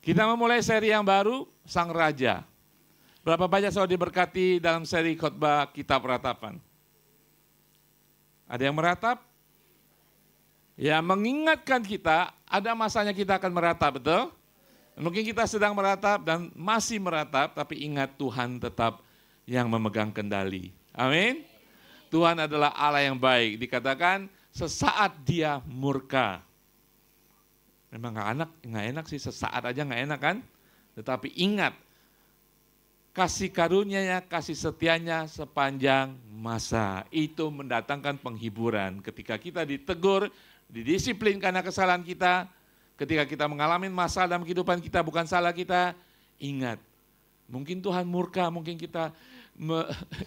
Kita memulai seri yang baru, Sang Raja. Berapa banyak saudara diberkati dalam seri khotbah Kitab Ratapan? Ada yang meratap? Ya, mengingatkan kita, ada masanya kita akan meratap, betul? Mungkin kita sedang meratap dan masih meratap, tapi ingat Tuhan tetap yang memegang kendali. Amin. Tuhan adalah Allah yang baik. Dikatakan sesaat dia murka. Memang nggak enak sih, sesaat aja nggak enak kan? Tetapi ingat, kasih karunia-Nya, kasih setianya sepanjang masa. Itu mendatangkan penghiburan. Ketika kita ditegur, didisiplin karena kesalahan kita, ketika kita mengalami masalah dalam kehidupan kita, bukan salah kita, ingat, mungkin Tuhan murka, mungkin kita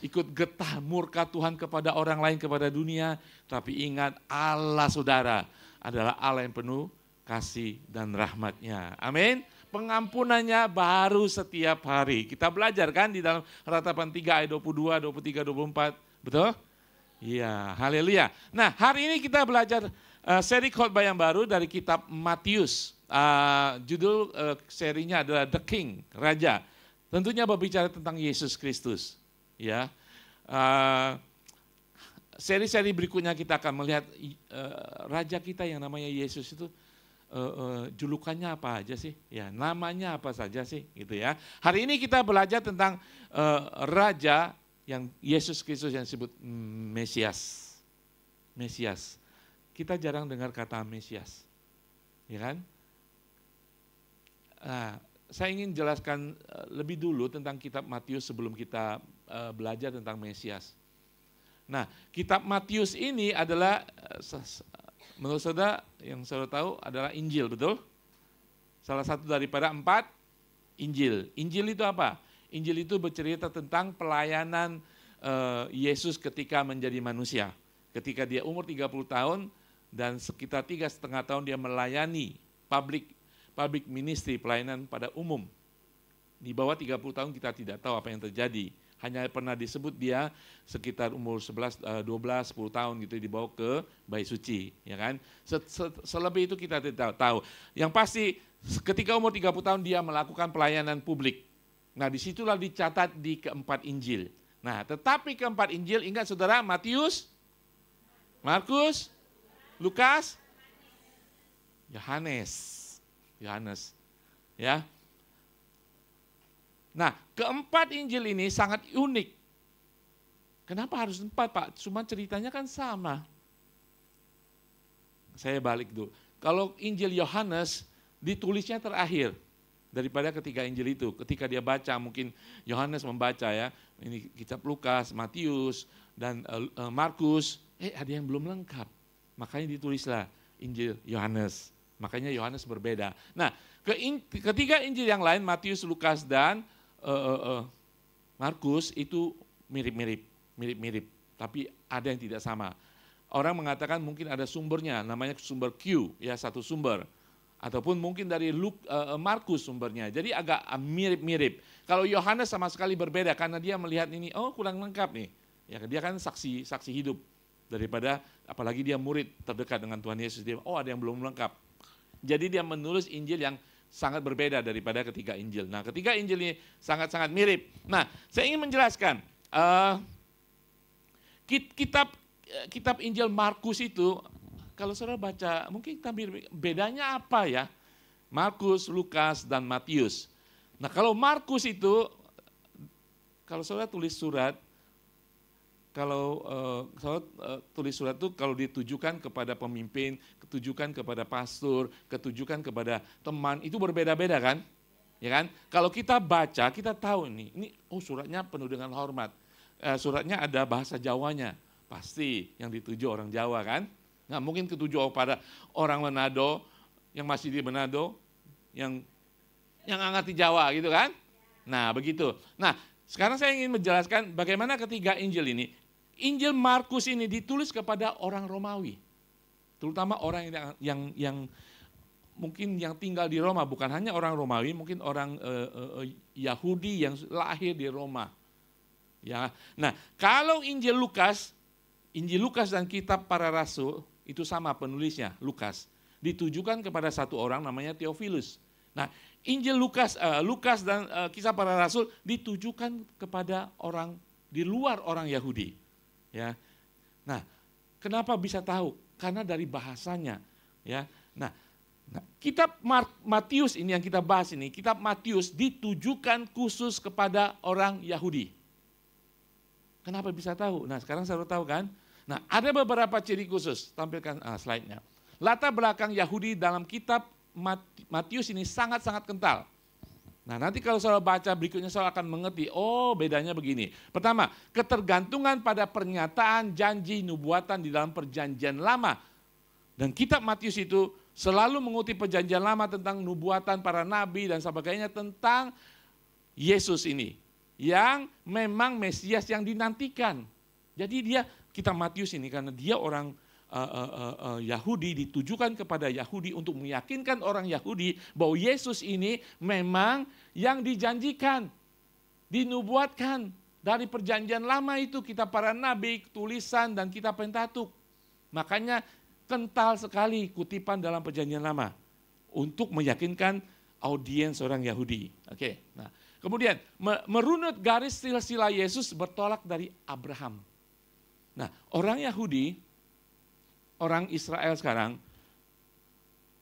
ikut getah murka Tuhan kepada orang lain, kepada dunia, tapi ingat Allah saudara adalah Allah yang penuh kasih dan rahmat-Nya. Amin. Pengampunannya baru setiap hari. Kita belajar kan di dalam Ratapan 3 ayat 22, 23, 24. Betul? Iya, haleluya. Nah, hari ini kita belajar seri khotbah yang baru dari kitab Matius. Judul serinya adalah The King, Raja. Tentunya berbicara tentang Yesus Kristus. Ya, seri-seri berikutnya kita akan melihat Raja kita yang namanya Yesus itu julukannya apa aja sih? Ya, namanya apa saja sih? Gitu ya. Hari ini kita belajar tentang Raja yang Yesus Kristus yang disebut Mesias. Mesias. Kita jarang dengar kata Mesias, ya kan? Nah, saya ingin jelaskan lebih dulu tentang kitab Matius sebelum kita belajar tentang Mesias. Nah, kitab Matius ini adalah, menurut saudara, yang saudara tahu adalah Injil, betul? Salah satu daripada 4 Injil. Injil itu apa? Injil itu bercerita tentang pelayanan Yesus ketika menjadi manusia. Ketika dia umur 30 tahun dan sekitar 3,5 tahun dia melayani public ministry, pelayanan pada umum. Di bawah 30 tahun kita tidak tahu apa yang terjadi. Hanya pernah disebut dia sekitar umur 11, 12, 10 tahun gitu dibawa ke Bayi Suci. Ya kan? Selebih itu kita tidak tahu. Yang pasti ketika umur 30 tahun dia melakukan pelayanan publik. Nah disitulah dicatat di keempat Injil. Nah tetapi keempat Injil, ingat saudara, Matius, Markus, Lukas, Yohanes, ya. Nah, keempat Injil ini sangat unik. Kenapa harus 4, Pak? Cuma ceritanya kan sama. Saya balik dulu. Kalau Injil Yohanes ditulisnya terakhir daripada ketiga Injil itu. Ketika dia baca, mungkin Yohanes membaca ya, ini kitab Lukas, Matius, dan Markus, ada yang belum lengkap. Makanya ditulislah Injil Yohanes. Makanya Yohanes berbeda. Nah, ketiga Injil yang lain, Matius, Lukas, dan Markus itu mirip-mirip, tapi ada yang tidak sama. Orang mengatakan mungkin ada sumbernya, namanya sumber Q, ya satu sumber. Ataupun mungkin dari Markus sumbernya, jadi agak mirip-mirip. Kalau Yohanes sama sekali berbeda karena dia melihat ini, oh kurang lengkap nih. Ya, dia kan saksi hidup daripada, apalagi dia murid terdekat dengan Tuhan Yesus, dia, oh ada yang belum lengkap. Jadi dia menulis Injil yang sangat berbeda daripada ketiga Injil. Nah, ketiga Injil ini sangat-sangat mirip. Nah, saya ingin menjelaskan kitab Injil Markus itu, kalau saudara baca, mungkin kita bedanya apa ya? Markus, Lukas, dan Matius. Nah, kalau Markus itu, kalau saudara tulis surat, tulis surat itu kalau ditujukan kepada pemimpin, ketujukan kepada pastor, ketujukan kepada teman, itu berbeda-beda kan? Ya kan? Kalau kita baca, kita tahu ini suratnya penuh dengan hormat. Suratnya ada bahasa Jawanya, pasti yang dituju orang Jawa kan? Nggak mungkin ketuju pada orang Manado, yang masih di Manado, yang nggak ngerti Jawa gitu kan? Nah begitu. Nah sekarang saya ingin menjelaskan bagaimana ketiga Injil ini. Injil Markus ini ditulis kepada orang Romawi, terutama orang yang mungkin yang tinggal di Roma, bukan hanya orang Romawi, mungkin orang Yahudi yang lahir di Roma. Ya, nah kalau Injil Lukas dan kitab para rasul itu sama penulisnya, Lukas, ditujukan kepada satu orang namanya Theophilus. Nah, Injil Lukas dan Kisah Para Rasul ditujukan kepada orang di luar orang Yahudi. Ya. Nah, kenapa bisa tahu? Karena dari bahasanya. Ya. Nah, kitab Matius ini yang kita bahas ini, kitab Matius ditujukan khusus kepada orang Yahudi. Kenapa bisa tahu? Nah, sekarang saya tahu kan? Nah, ada beberapa ciri khusus. Tampilkan slide-nya. Latar belakang Yahudi dalam kitab Matius ini sangat-sangat kental. Nah, nanti kalau saudara baca berikutnya saudara akan mengerti, oh bedanya begini. Pertama, ketergantungan pada pernyataan janji nubuatan di dalam perjanjian lama. Dan kitab Matius itu selalu mengutip perjanjian lama tentang nubuatan para nabi dan sebagainya tentang Yesus ini. Yang memang Mesias yang dinantikan. Jadi kitab Matius ini karena dia orang Yahudi, ditujukan kepada Yahudi untuk meyakinkan orang Yahudi bahwa Yesus ini memang yang dijanjikan, dinubuatkan dari perjanjian lama itu, kitab para nabi, tulisan dan kitab Pentatuk. Makanya kental sekali kutipan dalam perjanjian lama untuk meyakinkan audiens orang Yahudi. Oke. Nah, kemudian merunut garis silsilah Yesus bertolak dari Abraham. Nah, orang Yahudi, orang Israel sekarang,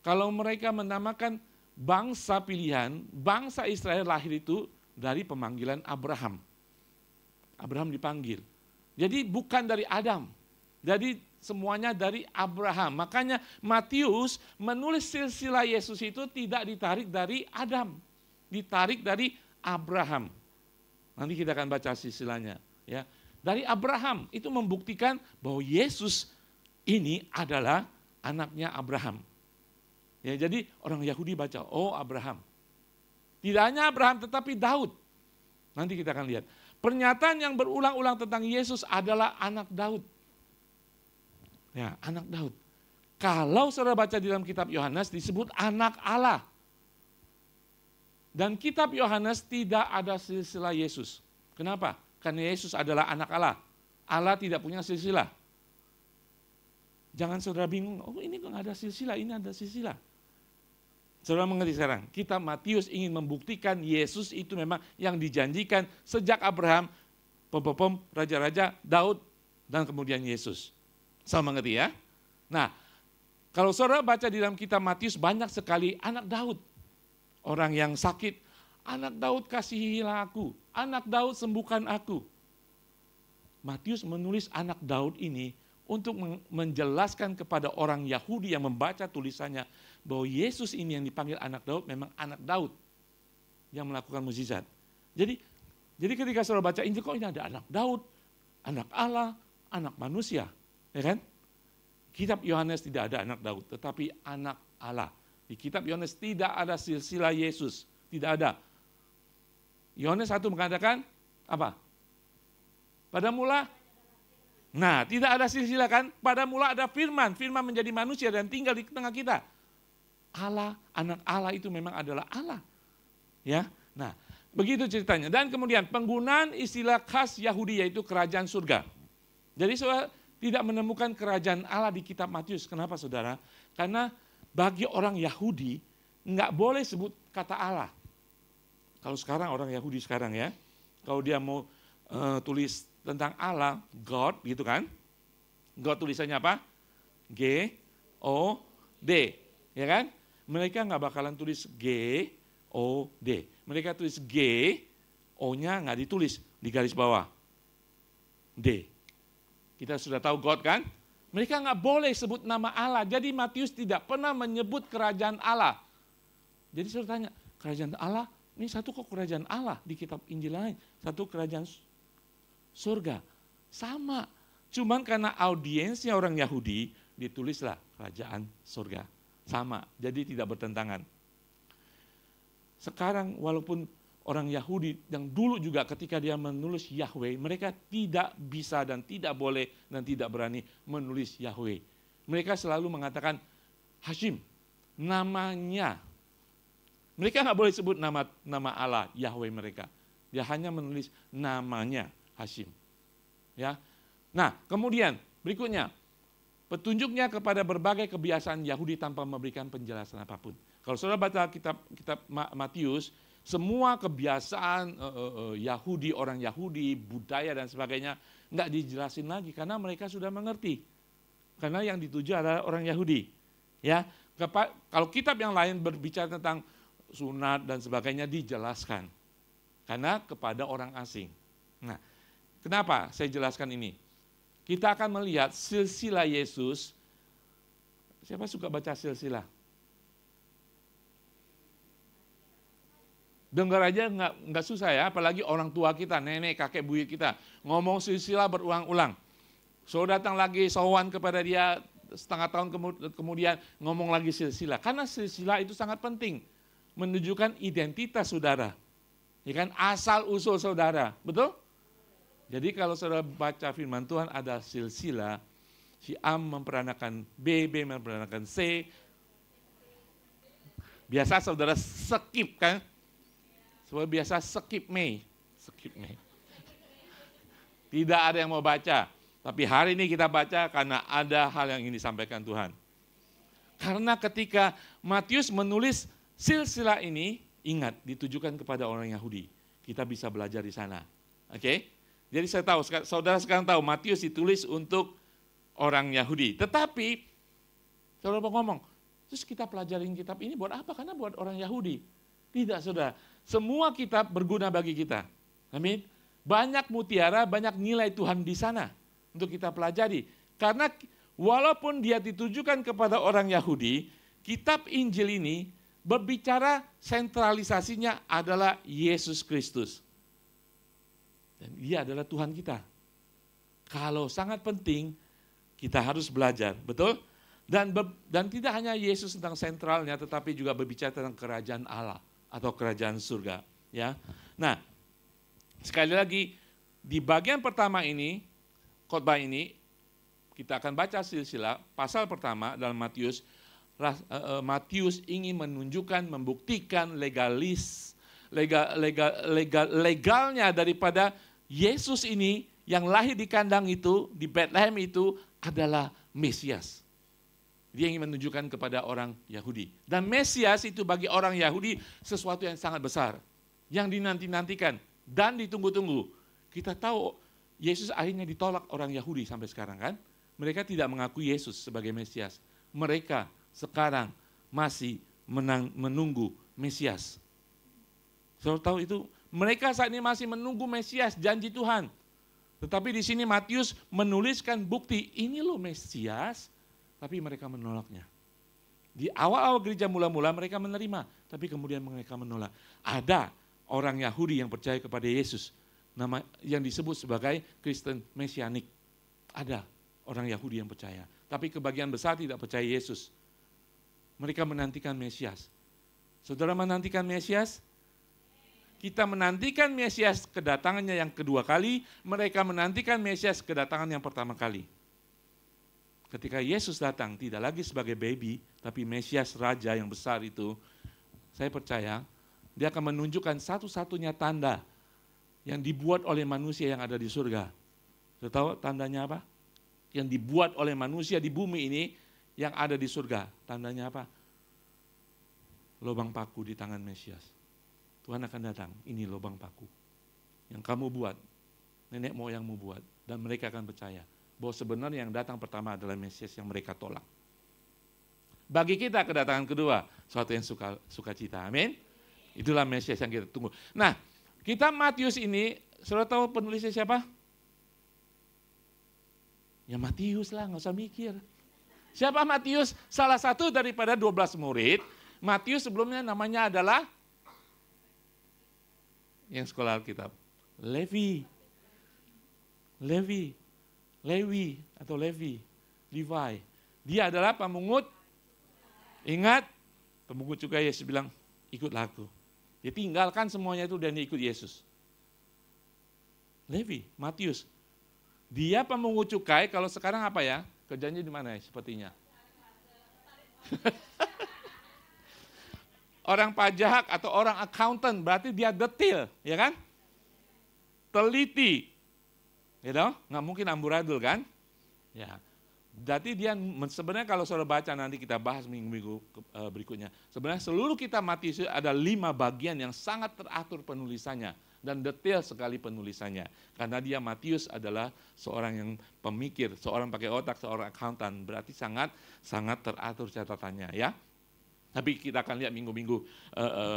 kalau mereka menamakan bangsa pilihan, bangsa Israel lahir itu dari pemanggilan Abraham. Abraham dipanggil. Jadi bukan dari Adam. Jadi semuanya dari Abraham. Makanya Matius menulis silsilah Yesus itu tidak ditarik dari Adam. Ditarik dari Abraham. Nanti kita akan baca silsilahnya. Ya. Dari Abraham itu membuktikan bahwa Yesus ini adalah anaknya Abraham. Ya, jadi orang Yahudi baca, oh Abraham. Tidak hanya Abraham tetapi Daud. Nanti kita akan lihat. Pernyataan yang berulang-ulang tentang Yesus adalah anak Daud. Ya, anak Daud. Kalau saudara baca di dalam kitab Yohanes disebut anak Allah. Dan kitab Yohanes tidak ada silsilah Yesus. Kenapa? Karena Yesus adalah anak Allah. Allah tidak punya silsilah. Jangan saudara bingung, oh ini kok ada silsilah, ini ada silsilah. Saudara mengerti sekarang, kitab Matius ingin membuktikan Yesus itu memang yang dijanjikan sejak Abraham, raja-raja, Daud, dan kemudian Yesus. Sama mengerti ya? Nah, kalau saudara baca di dalam kitab Matius banyak sekali anak Daud. Orang yang sakit, anak Daud kasihilah aku, anak Daud sembuhkan aku. Matius menulis anak Daud ini untuk menjelaskan kepada orang Yahudi yang membaca tulisannya bahwa Yesus ini yang dipanggil anak Daud memang anak Daud yang melakukan mukjizat. Jadi ketika saudara baca Injil kok ini ada anak Daud, anak Allah, anak manusia. Ya kan? Kitab Yohanes tidak ada anak Daud, tetapi anak Allah. Di kitab Yohanes tidak ada silsilah Yesus, tidak ada. Yohanes 1 mengatakan apa? Pada mula, nah tidak ada silsilah kan? Pada mula ada firman, firman menjadi manusia dan tinggal di tengah kita. Allah, anak Allah itu memang adalah Allah. Ya, nah begitu ceritanya. Dan kemudian penggunaan istilah khas Yahudi yaitu kerajaan surga. Jadi saudara tidak menemukan kerajaan Allah di kitab Matius. Kenapa saudara? Karena bagi orang Yahudi nggak boleh sebut kata Allah. Kalau sekarang orang Yahudi sekarang ya, kalau dia mau tulis tentang Allah, God gitu kan. God tulisannya apa? G-O-D. Ya kan? Mereka nggak bakalan tulis G-O-D. Mereka tulis G, O-nya nggak ditulis di garis bawah. D. Kita sudah tahu God kan? Mereka nggak boleh sebut nama Allah. Jadi Matius tidak pernah menyebut kerajaan Allah. Jadi saya tanya, kerajaan Allah? Ini satu kok kerajaan Allah di kitab Injil lain. Satu kerajaan surga. Sama. Cuman karena audiensnya orang Yahudi, ditulislah kerajaan surga. Sama. Jadi tidak bertentangan. Sekarang walaupun orang Yahudi yang dulu juga ketika dia menulis Yahweh, mereka tidak bisa dan tidak boleh dan tidak berani menulis Yahweh. Mereka selalu mengatakan Hashim, namanya. Mereka nggak boleh sebut nama Allah, Yahweh mereka. Dia hanya menulis namanya Hashim. Ya. Nah, kemudian berikutnya, petunjuknya kepada berbagai kebiasaan Yahudi tanpa memberikan penjelasan apapun. Kalau saudara baca kitab Matius, semua kebiasaan Yahudi, orang Yahudi, budaya dan sebagainya nggak dijelasin lagi karena mereka sudah mengerti. Karena yang dituju adalah orang Yahudi. Ya, kalau kitab yang lain berbicara tentang sunat dan sebagainya dijelaskan. Karena kepada orang asing. Nah, kenapa saya jelaskan ini? Kita akan melihat silsilah Yesus. Siapa suka baca silsilah? Dengar aja nggak susah ya, apalagi orang tua kita, nenek, kakek, buyut kita. Ngomong silsilah berulang-ulang. So datang lagi sowan kepada dia, setengah tahun kemudian ngomong lagi silsilah. Karena silsilah itu sangat penting. Menunjukkan identitas saudara. Ya kan, asal usul saudara, betul? Jadi kalau saudara baca firman Tuhan ada silsilah, si A memperanakan B, B memperanakan C. Biasa saudara skip kan? Seperti biasa skip Mei. Tidak ada yang mau baca. Tapi hari ini kita baca karena ada hal yang ingin disampaikan Tuhan. Karena ketika Matius menulis silsilah ini, ingat ditujukan kepada orang Yahudi. Kita bisa belajar di sana. Oke? Jadi saya tahu, saudara sekarang tahu Matius ditulis untuk orang Yahudi. Tetapi, saudara ngomong, terus kita pelajarin kitab ini buat apa? Karena buat orang Yahudi. Tidak, saudara. Semua kitab berguna bagi kita. Amin. Banyak mutiara, banyak nilai Tuhan di sana untuk kita pelajari. Karena walaupun dia ditujukan kepada orang Yahudi, kitab Injil ini berbicara sentralisasinya adalah Yesus Kristus. Dan dia adalah Tuhan kita. Kalau sangat penting, kita harus belajar, betul? Dan tidak hanya Yesus tentang sentralnya, tetapi juga berbicara tentang kerajaan Allah atau kerajaan surga. Ya. Nah, sekali lagi di bagian pertama ini, khotbah ini, kita akan baca silsilah pasal pertama dalam Matius. Matius ingin menunjukkan, membuktikan legalnya daripada Yesus ini yang lahir di kandang itu, di Bethlehem itu adalah Mesias. Dia ingin menunjukkan kepada orang Yahudi. Dan Mesias itu bagi orang Yahudi sesuatu yang sangat besar. Yang dinanti-nantikan dan ditunggu-tunggu. Kita tahu Yesus akhirnya ditolak orang Yahudi sampai sekarang kan. Mereka tidak mengakui Yesus sebagai Mesias. Mereka sekarang masih menunggu Mesias. Saudara tahu itu? Mereka saat ini masih menunggu Mesias, janji Tuhan. Tetapi di sini Matius menuliskan bukti, ini loh Mesias, tapi mereka menolaknya. Di awal-awal gereja mula-mula mereka menerima, tapi kemudian mereka menolak. Ada orang Yahudi yang percaya kepada Yesus, nama yang disebut sebagai Kristen Mesianik. Ada orang Yahudi yang percaya, tapi kebagian besar tidak percaya Yesus. Mereka menantikan Mesias. Saudara menantikan Mesias? Kita menantikan Mesias kedatangannya yang kedua kali, mereka menantikan Mesias kedatangan yang pertama kali. Ketika Yesus datang, tidak lagi sebagai baby, tapi Mesias Raja yang besar itu, saya percaya, dia akan menunjukkan satu-satunya tanda yang dibuat oleh manusia yang ada di surga. Sudah tahu tandanya apa? Yang dibuat oleh manusia di bumi ini, yang ada di surga. Tandanya apa? Lubang paku di tangan Mesias. Tuhan akan datang, ini lubang paku. Yang kamu buat, nenek moyangmu buat, dan mereka akan percaya bahwa sebenarnya yang datang pertama adalah Mesias yang mereka tolak. Bagi kita kedatangan kedua, suatu yang sukacita. Amin. Itulah Mesias yang kita tunggu. Nah, kitab Matius ini, saudara tahu penulisnya siapa? Ya Matius lah, nggak usah mikir. Siapa Matius? Salah satu daripada 12 murid. Matius sebelumnya namanya adalah yang sekolah Alkitab, Levi atau Levi. Dia adalah pemungut. Ingat, pemungut cukai. Yesus bilang, ikutlah aku. Dia tinggalkan semuanya itu dan dia ikut Yesus. Levi, Matius. Dia pemungut cukai, kalau sekarang apa ya? Kerjanya di mana ya sepertinya? Orang pajak atau orang accountant, berarti dia detail, ya kan? Teliti. You know? Nggak mungkin amburadul kan? Ya. Jadi dia sebenarnya kalau saudara baca nanti kita bahas minggu-minggu berikutnya. Sebenarnya seluruh kitab Matius ada 5 bagian yang sangat teratur penulisannya. Dan detail sekali penulisannya. Karena dia Matius adalah seorang yang pemikir, seorang pakai otak, seorang akuntan. Berarti sangat teratur catatannya ya. Tapi kita akan lihat minggu-minggu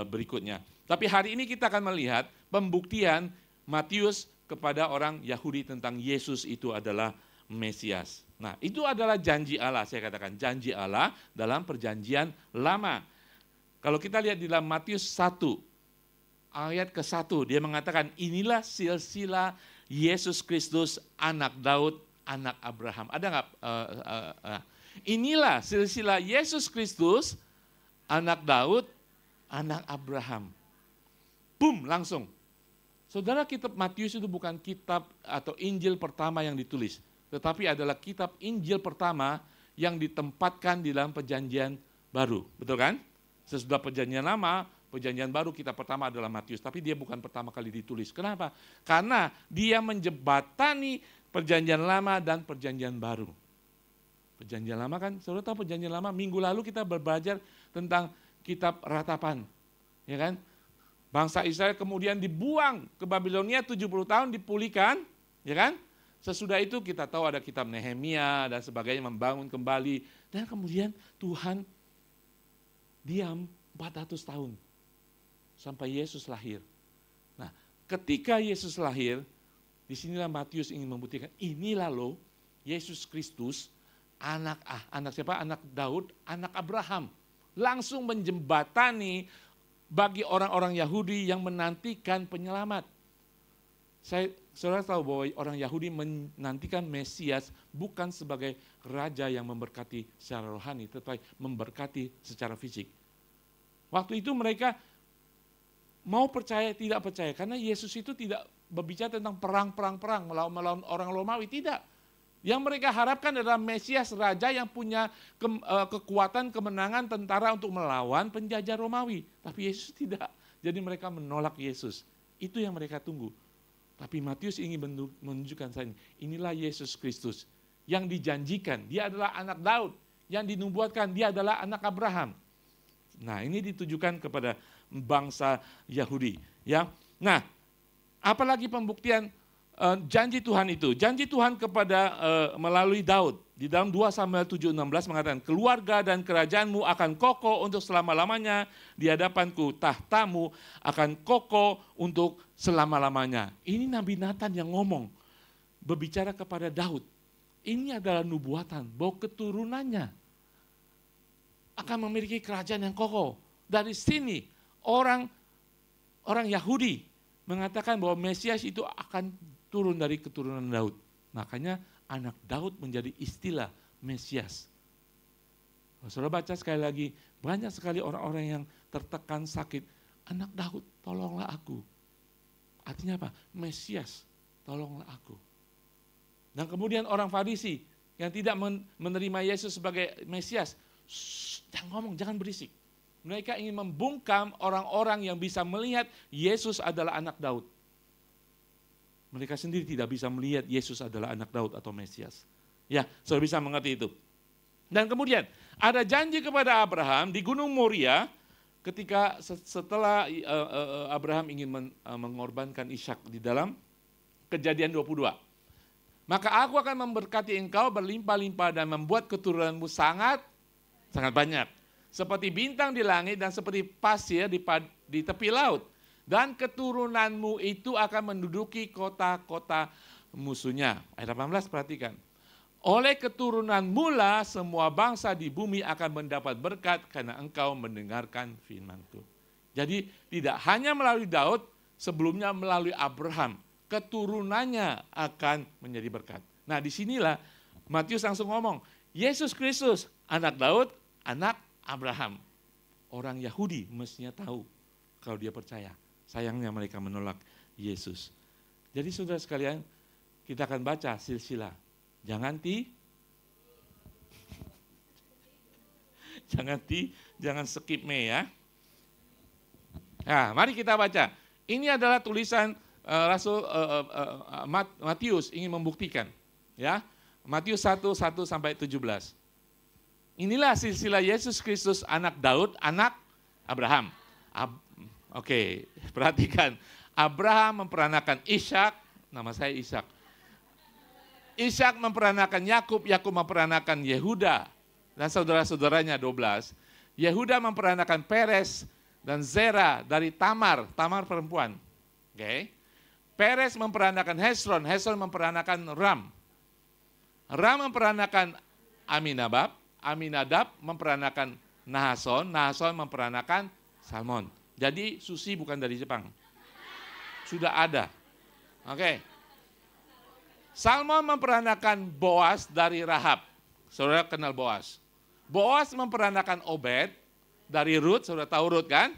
berikutnya. Tapi hari ini kita akan melihat pembuktian Matius kepada orang Yahudi tentang Yesus itu adalah Mesias. Nah, itu adalah janji Allah, saya katakan janji Allah dalam perjanjian lama. Kalau kita lihat di dalam Matius 1, ayat ke-1, dia mengatakan inilah silsilah Yesus Kristus, anak Daud, anak Abraham. Ada nggak? Inilah silsilah Yesus Kristus, anak Daud, anak Abraham. Boom, langsung. Saudara, kitab Matius itu bukan kitab atau Injil pertama yang ditulis. Tetapi adalah kitab Injil pertama yang ditempatkan di dalam perjanjian baru. Betul kan? Sesudah perjanjian lama, perjanjian baru kitab pertama adalah Matius. Tapi dia bukan pertama kali ditulis. Kenapa? Karena dia menjembatani perjanjian lama dan perjanjian baru. Perjanjian lama kan, saudara tahu perjanjian lama, minggu lalu kita belajar tentang kitab ratapan. Ya kan? Bangsa Israel kemudian dibuang ke Babilonia 70 tahun dipulihkan. Ya kan? Sesudah itu kita tahu ada kitab Nehemia dan sebagainya membangun kembali. Dan kemudian Tuhan diam 400 tahun sampai Yesus lahir. Nah, ketika Yesus lahir, disinilah Matius ingin membuktikan inilah loh Yesus Kristus, anak siapa? Anak Daud, anak Abraham. Langsung menjembatani bagi orang-orang Yahudi yang menantikan penyelamat. Saudara tahu bahwa orang Yahudi menantikan Mesias bukan sebagai raja yang memberkati secara rohani, tetapi memberkati secara fisik. Waktu itu mereka mau percaya tidak percaya, karena Yesus itu tidak berbicara tentang perang melawan orang Romawi, tidak. Yang mereka harapkan adalah Mesias, raja yang punya kekuatan kemenangan tentara untuk melawan penjajah Romawi. Tapi Yesus tidak, jadi mereka menolak Yesus. Itu yang mereka tunggu. Tapi Matius ingin menunjukkan saya, inilah Yesus Kristus yang dijanjikan. Dia adalah anak Daud, yang dinubuatkan dia adalah anak Abraham. Nah, ini ditujukan kepada bangsa Yahudi. Ya, nah, apalagi pembuktian janji Tuhan itu? Janji Tuhan kepada melalui Daud. Di dalam 2 Samuel 7:16 mengatakan, keluarga dan kerajaanmu akan kokoh untuk selama-lamanya, di hadapanku tahtamu akan kokoh untuk selama-lamanya. Ini Nabi Nathan yang ngomong, berbicara kepada Daud. Ini adalah nubuatan bahwa keturunannya akan memiliki kerajaan yang kokoh. Dari sini orang Yahudi mengatakan bahwa Mesias itu akan turun dari keturunan Daud. Makanya anak Daud menjadi istilah Mesias. Saudara baca sekali lagi, banyak sekali orang-orang yang tertekan sakit. Anak Daud, tolonglah aku. Artinya apa? Mesias, tolonglah aku. Dan kemudian orang Farisi yang tidak menerima Yesus sebagai Mesias, jangan ngomong, jangan berisik. Mereka ingin membungkam orang-orang yang bisa melihat Yesus adalah anak Daud. Mereka sendiri tidak bisa melihat Yesus adalah anak Daud atau Mesias. Ya, saudara bisa mengerti itu. Dan kemudian ada janji kepada Abraham di Gunung Moria ketika setelah Abraham ingin mengorbankan Ishak di dalam Kejadian 22. Maka aku akan memberkati engkau berlimpah-limpah dan membuat keturunanmu sangat banyak. Seperti bintang di langit dan seperti pasir di tepi laut. Dan keturunanmu itu akan menduduki kota-kota musuhnya. Ayat 18 perhatikan. Oleh keturunanmu lah semua bangsa di bumi akan mendapat berkat karena engkau mendengarkan firman-Ku. Jadi tidak hanya melalui Daud, sebelumnya melalui Abraham. Keturunannya akan menjadi berkat. Nah disinilah Matius langsung ngomong, Yesus Kristus, anak Daud, anak Abraham. Orang Yahudi mestinya tahu kalau dia percaya. Sayangnya mereka menolak Yesus. Jadi saudara sekalian, kita akan baca silsilah. Jangan skip me ya. Nah, mari kita baca. Ini adalah tulisan Rasul Matius ingin membuktikan, ya. Matius 1:1-17. Inilah silsilah Yesus Kristus anak Daud, anak Abraham. Oke, perhatikan. Abraham memperanakan Ishak, nama saya Ishak. Ishak memperanakan Yakub, Yakub memperanakan Yehuda dan saudara-saudaranya 12. Yehuda memperanakan Peres dan Zera dari Tamar, Tamar perempuan. Oke. Peres memperanakan Hesron, Hesron memperanakan Ram. Ram memperanakan Aminadab, Aminadab memperanakan Nahason, Nahason memperanakan Salmon. Jadi Susi bukan dari Jepang. Sudah ada. Oke. Salmon memperanakan Boas dari Rahab. Saudara kenal Boas. Boas memperanakan Obed dari Rut, saudara tahu Rut kan?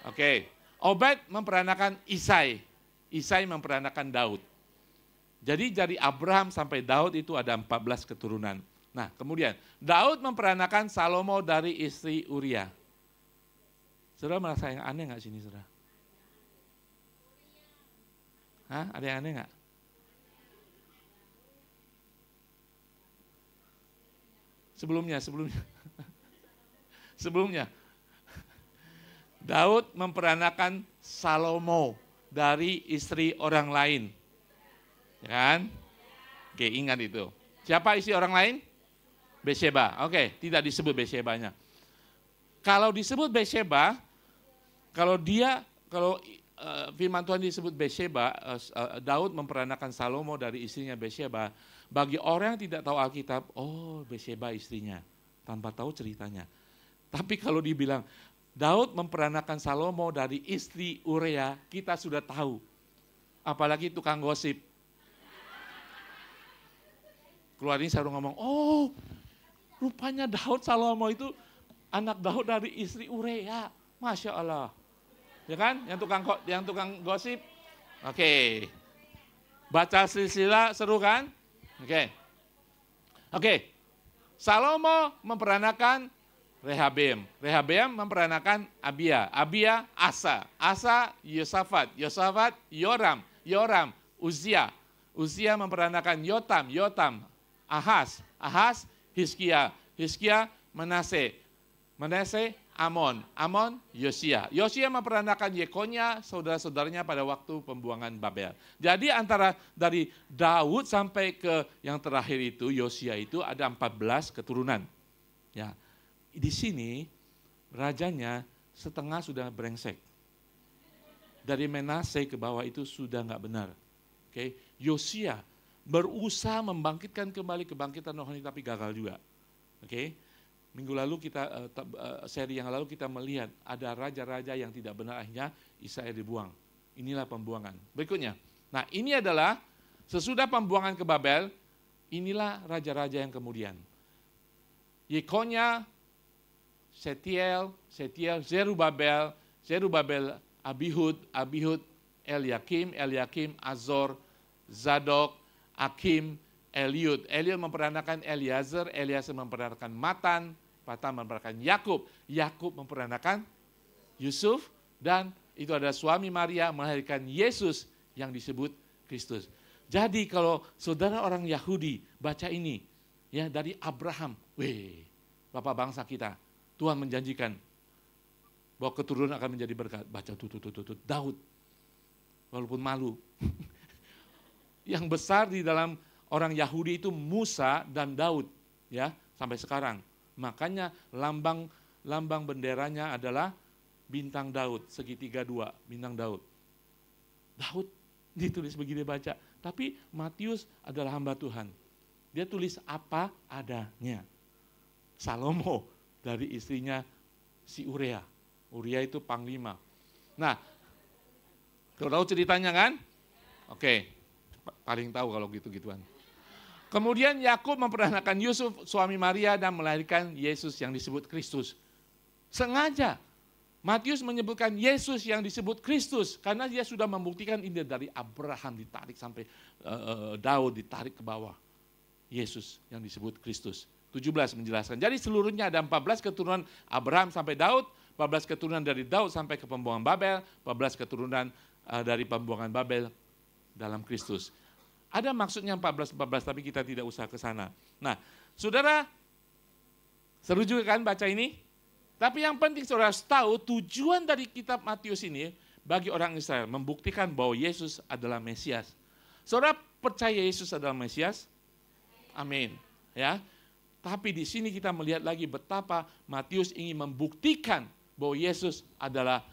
Oke. Obed memperanakan Isai. Isai memperanakan Daud. Jadi dari Abraham sampai Daud itu ada 14 keturunan. Nah kemudian Daud memperanakan Salomo dari istri Uria. Saudara merasa yang aneh nggak sini saudara? Hah? Ada yang aneh nggak? Sebelumnya. Daud memperanakan Salomo dari istri orang lain. Ya kan? Oke, ingat itu. Siapa istri orang lain? Betsheba. Oke, tidak disebut Betshebanya. Kalau disebut Betsheba, kalau firman Tuhan disebut Betsheba, Daud memperanakan Salomo dari istrinya Betsheba. Bagi orang yang tidak tahu Alkitab, oh Betsheba istrinya, tanpa tahu ceritanya. Tapi kalau dibilang Daud memperanakan Salomo dari istri Uria, kita sudah tahu. Apalagi tukang gosip. Keluar ini selalu ngomong, oh rupanya Daud Salomo itu anak Daud dari istri Uria. Masya Allah. Ya kan, yang tukang gosip. Oke. Baca silsilah seru kan? Oke. Salomo memperanakan Rehabeam. Rehabeam memperanakan Abia. Abia Asa. Asa Yosafat. Yosafat Yoram. Yoram Uzia. Uzia memperanakan Yotam. Yotam Ahaz. Ahaz Hizkia. Hizkia Manase. Manase Amon. Amon Yosia. Yosia memperanakan Yekonya, saudara-saudaranya pada waktu pembuangan Babel. Jadi antara dari Daud sampai ke yang terakhir itu, Yosia itu ada 14 keturunan. Ya, di sini rajanya setengah sudah brengsek. Dari Manase ke bawah itu sudah nggak benar. Oke, Yosia berusaha membangkitkan kembali kebangkitan rohani tapi gagal juga. Oke. Minggu lalu seri yang lalu kita melihat ada raja-raja yang tidak benar, akhirnya Israel dibuang. Inilah pembuangan. Berikutnya, nah ini adalah sesudah pembuangan ke Babel, inilah raja-raja yang kemudian. Yekonya, Setiel, Zerubabel, Abihud, Eliakim, Azor, Zadok, Akim, Eliud memperanakan Eliezer memperanakan Matan memperanakan Yakub memperanakan Yusuf, dan itu adalah suami Maria melahirkan Yesus yang disebut Kristus. Jadi kalau saudara orang Yahudi baca ini, ya dari Abraham, Bapak bangsa kita, Tuhan menjanjikan bahwa keturunan akan menjadi berkat. Baca Daud, walaupun malu. Yang besar di dalam orang Yahudi itu Musa dan Daud, ya sampai sekarang. Makanya lambang benderanya adalah bintang Daud, segitiga dua, bintang Daud. Daud ditulis begini baca, tapi Matius adalah hamba Tuhan. Dia tulis apa adanya. Salomo dari istrinya si Uria. Uria itu panglima. Nah, tahu ceritanya kan? Oke, paling tahu kalau gitu-gituan. Kemudian Yakub memperanakan Yusuf, suami Maria, dan melahirkan Yesus yang disebut Kristus. Sengaja Matius menyebutkan Yesus yang disebut Kristus, karena dia sudah membuktikan ini dari Abraham ditarik sampai Daud ditarik ke bawah. Yesus yang disebut Kristus. 17 menjelaskan. Jadi seluruhnya ada 14 keturunan Abraham sampai Daud, 14 keturunan dari Daud sampai ke pembuangan Babel, 14 keturunan dari pembuangan Babel dalam Kristus. Ada maksudnya 14:14, tapi kita tidak usah ke sana. Nah, saudara, seru juga kan baca ini? Tapi yang penting saudara tahu tujuan dari kitab Matius ini bagi orang Israel, membuktikan bahwa Yesus adalah Mesias. Saudara percaya Yesus adalah Mesias? Amin. Ya. Tapi di sini kita melihat lagi betapa Matius ingin membuktikan bahwa Yesus adalah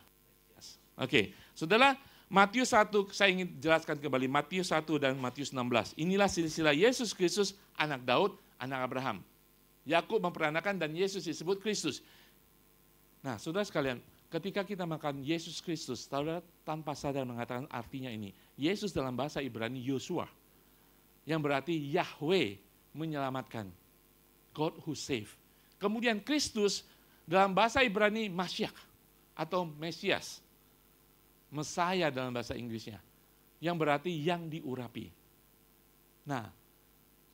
Mesias. Oke, saudara, Matius 1, saya ingin jelaskan kembali, Matius 1 dan Matius 16. Inilah silsilah Yesus Kristus, anak Daud, anak Abraham. Yakub memperanakan dan Yesus disebut Kristus. Nah, saudara sekalian, ketika kita makan Yesus Kristus, saudara tanpa sadar mengatakan artinya ini. Yesus dalam bahasa Ibrani Yosua, yang berarti Yahweh menyelamatkan. God who save. Kemudian Kristus dalam bahasa Ibrani Mashiach atau Mesias. Mesaya dalam bahasa Inggrisnya. Yang berarti yang diurapi. Nah,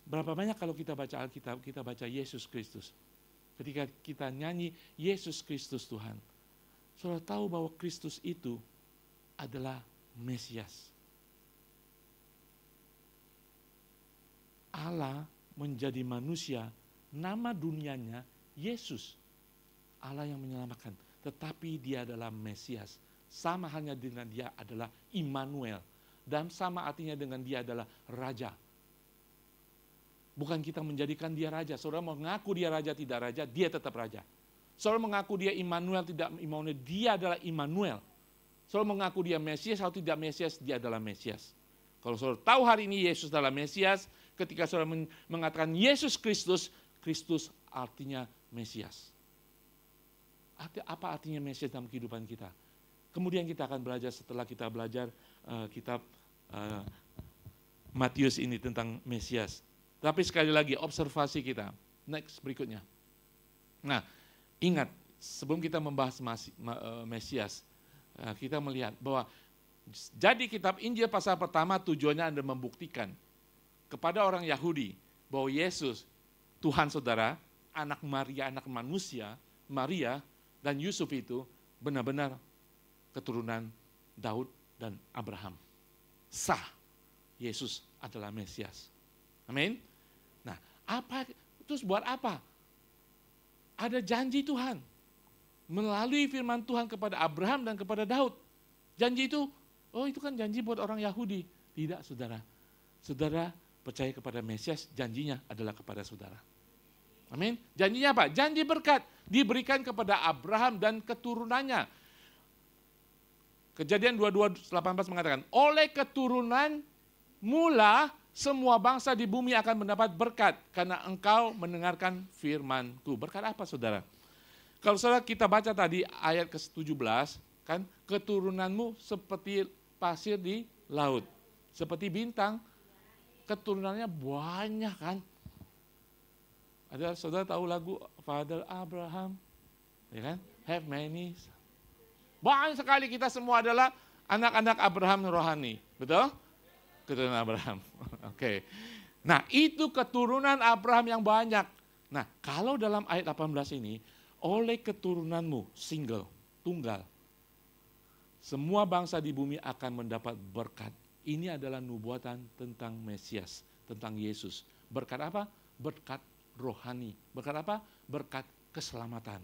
berapa banyak kalau kita baca Alkitab, kita baca Yesus Kristus. Ketika kita nyanyi Yesus Kristus Tuhan. Saudara tahu bahwa Kristus itu adalah Mesias. Allah menjadi manusia, nama dunianya Yesus. Allah yang menyelamatkan. Tetapi dia adalah Mesias. Sama halnya dengan dia adalah Immanuel. Dan sama artinya dengan dia adalah Raja. Bukan kita menjadikan dia Raja. Saudara mengaku dia Raja, tidak Raja, dia tetap Raja. Saudara mengaku dia Immanuel, tidak Immanuel, dia adalah Immanuel. Saudara mengaku dia Mesias atau tidak Mesias, dia adalah Mesias. Kalau saudara tahu hari ini Yesus adalah Mesias, ketika saudara mengatakan Yesus Kristus, Kristus artinya Mesias. Apa artinya Mesias dalam kehidupan kita? Kemudian kita akan belajar setelah kita belajar kitab Matius ini tentang Mesias. Tapi sekali lagi observasi kita. Next berikutnya. Nah, ingat sebelum kita membahas Mesias, kita melihat bahwa jadi kitab Injil pasal pertama tujuannya adalah membuktikan kepada orang Yahudi bahwa Yesus, Tuhan saudara, anak Maria, anak manusia, Maria dan Yusuf itu benar-benar keturunan Daud dan Abraham. Sah, Yesus adalah Mesias. Amin. Nah, terus buat apa? Ada janji Tuhan melalui firman Tuhan kepada Abraham dan kepada Daud. Janji itu, itu kan janji buat orang Yahudi. Tidak, saudara. Saudara percaya kepada Mesias, janjinya adalah kepada saudara. Amin. Janjinya apa? Janji berkat diberikan kepada Abraham dan keturunannya. Kejadian 22:18 mengatakan, oleh keturunan mula semua bangsa di bumi akan mendapat berkat karena engkau mendengarkan firman-Ku. Berkat apa saudara? Kalau saudara kita baca tadi ayat ke-17, kan keturunanmu seperti pasir di laut, seperti bintang, keturunannya banyak kan. Ada saudara tahu lagu Father Abraham, ya kan? Have many. Banyak sekali kita semua adalah anak-anak Abraham rohani, betul? Keturunan Abraham. Oke. Nah, itu keturunan Abraham yang banyak. Nah, kalau dalam ayat 18 ini, oleh keturunanmu, single, tunggal, semua bangsa di bumi akan mendapat berkat. Ini adalah nubuatan tentang Mesias, tentang Yesus. Berkat apa? Berkat rohani. Berkat apa? Berkat keselamatan.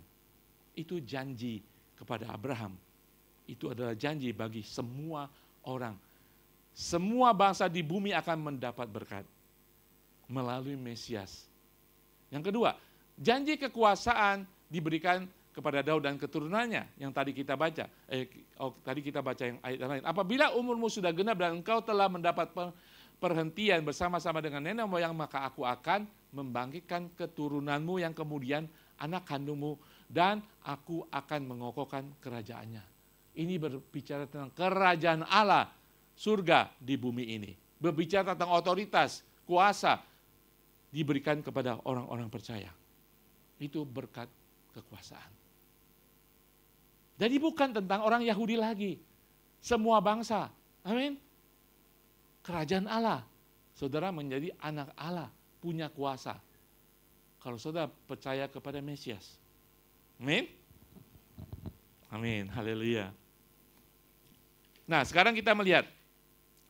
Itu janji kepada Abraham. Itu adalah janji bagi semua orang. Semua bangsa di bumi akan mendapat berkat melalui Mesias. Yang kedua, janji kekuasaan diberikan kepada Daud dan keturunannya yang tadi kita baca. Tadi kita baca yang ayat lain. Apabila umurmu sudah genap dan engkau telah mendapat perhentian bersama-sama dengan nenek moyang, maka aku akan membangkitkan keturunanmu yang kemudian anak kandungmu dan aku akan mengokohkan kerajaannya. Ini berbicara tentang kerajaan Allah, surga di bumi ini. Berbicara tentang otoritas, kuasa diberikan kepada orang-orang percaya. Itu berkat kekuasaan. Jadi bukan tentang orang Yahudi lagi. Semua bangsa. Amin. Kerajaan Allah. Saudara menjadi anak Allah, punya kuasa. Kalau saudara percaya kepada Mesias. Amin. Amin. Haleluya. Nah, sekarang kita melihat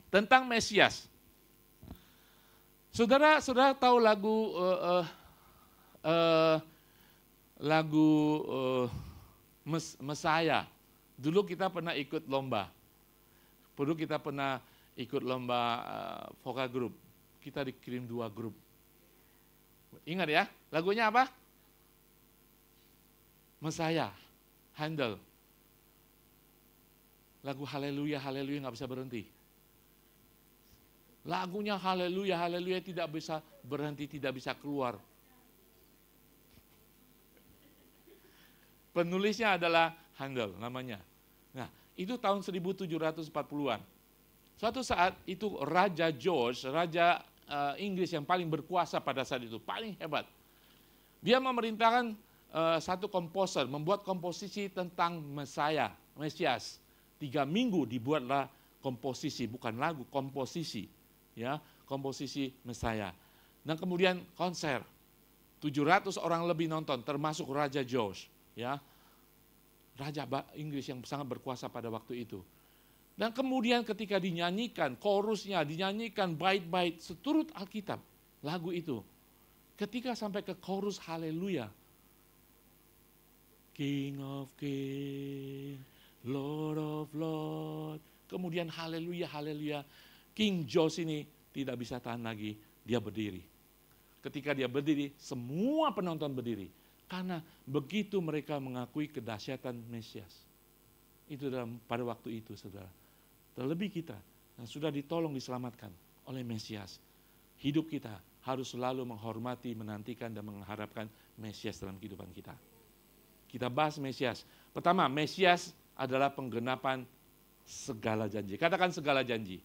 tentang Mesias. Saudara tahu lagu Messiah. Dulu kita pernah ikut lomba. Vokal group. Kita dikirim 2 grup. Ingat ya, lagunya apa? Messiah, Handel. Lagu haleluya, haleluya nggak bisa berhenti. Lagunya haleluya, haleluya tidak bisa berhenti, tidak bisa keluar. Penulisnya adalah Handel namanya. Nah, itu tahun 1740-an. Suatu saat itu Raja George, Raja Inggris yang paling berkuasa pada saat itu, paling hebat. Dia memerintahkan satu komposer, membuat komposisi tentang Mesias. 3 minggu dibuatlah komposisi, bukan lagu, komposisi. Ya, komposisi Messiah. Dan kemudian konser. 700 orang lebih nonton, termasuk Raja George. Ya, Raja Inggris yang sangat berkuasa pada waktu itu. Dan kemudian ketika dinyanyikan, chorusnya dinyanyikan bait-bait seturut Alkitab, lagu itu. Ketika sampai ke chorus haleluya, King of King, Lord of Lord, kemudian haleluya, haleluya. King George ini tidak bisa tahan lagi, dia berdiri. Ketika dia berdiri, semua penonton berdiri. Karena begitu mereka mengakui kedahsyatan Mesias. Itu pada waktu itu, saudara. Terlebih kita yang sudah ditolong diselamatkan oleh Mesias. Hidup kita harus selalu menghormati, menantikan, dan mengharapkan Mesias dalam kehidupan kita. Kita bahas Mesias. Pertama, Mesias adalah penggenapan segala janji. Katakan segala janji.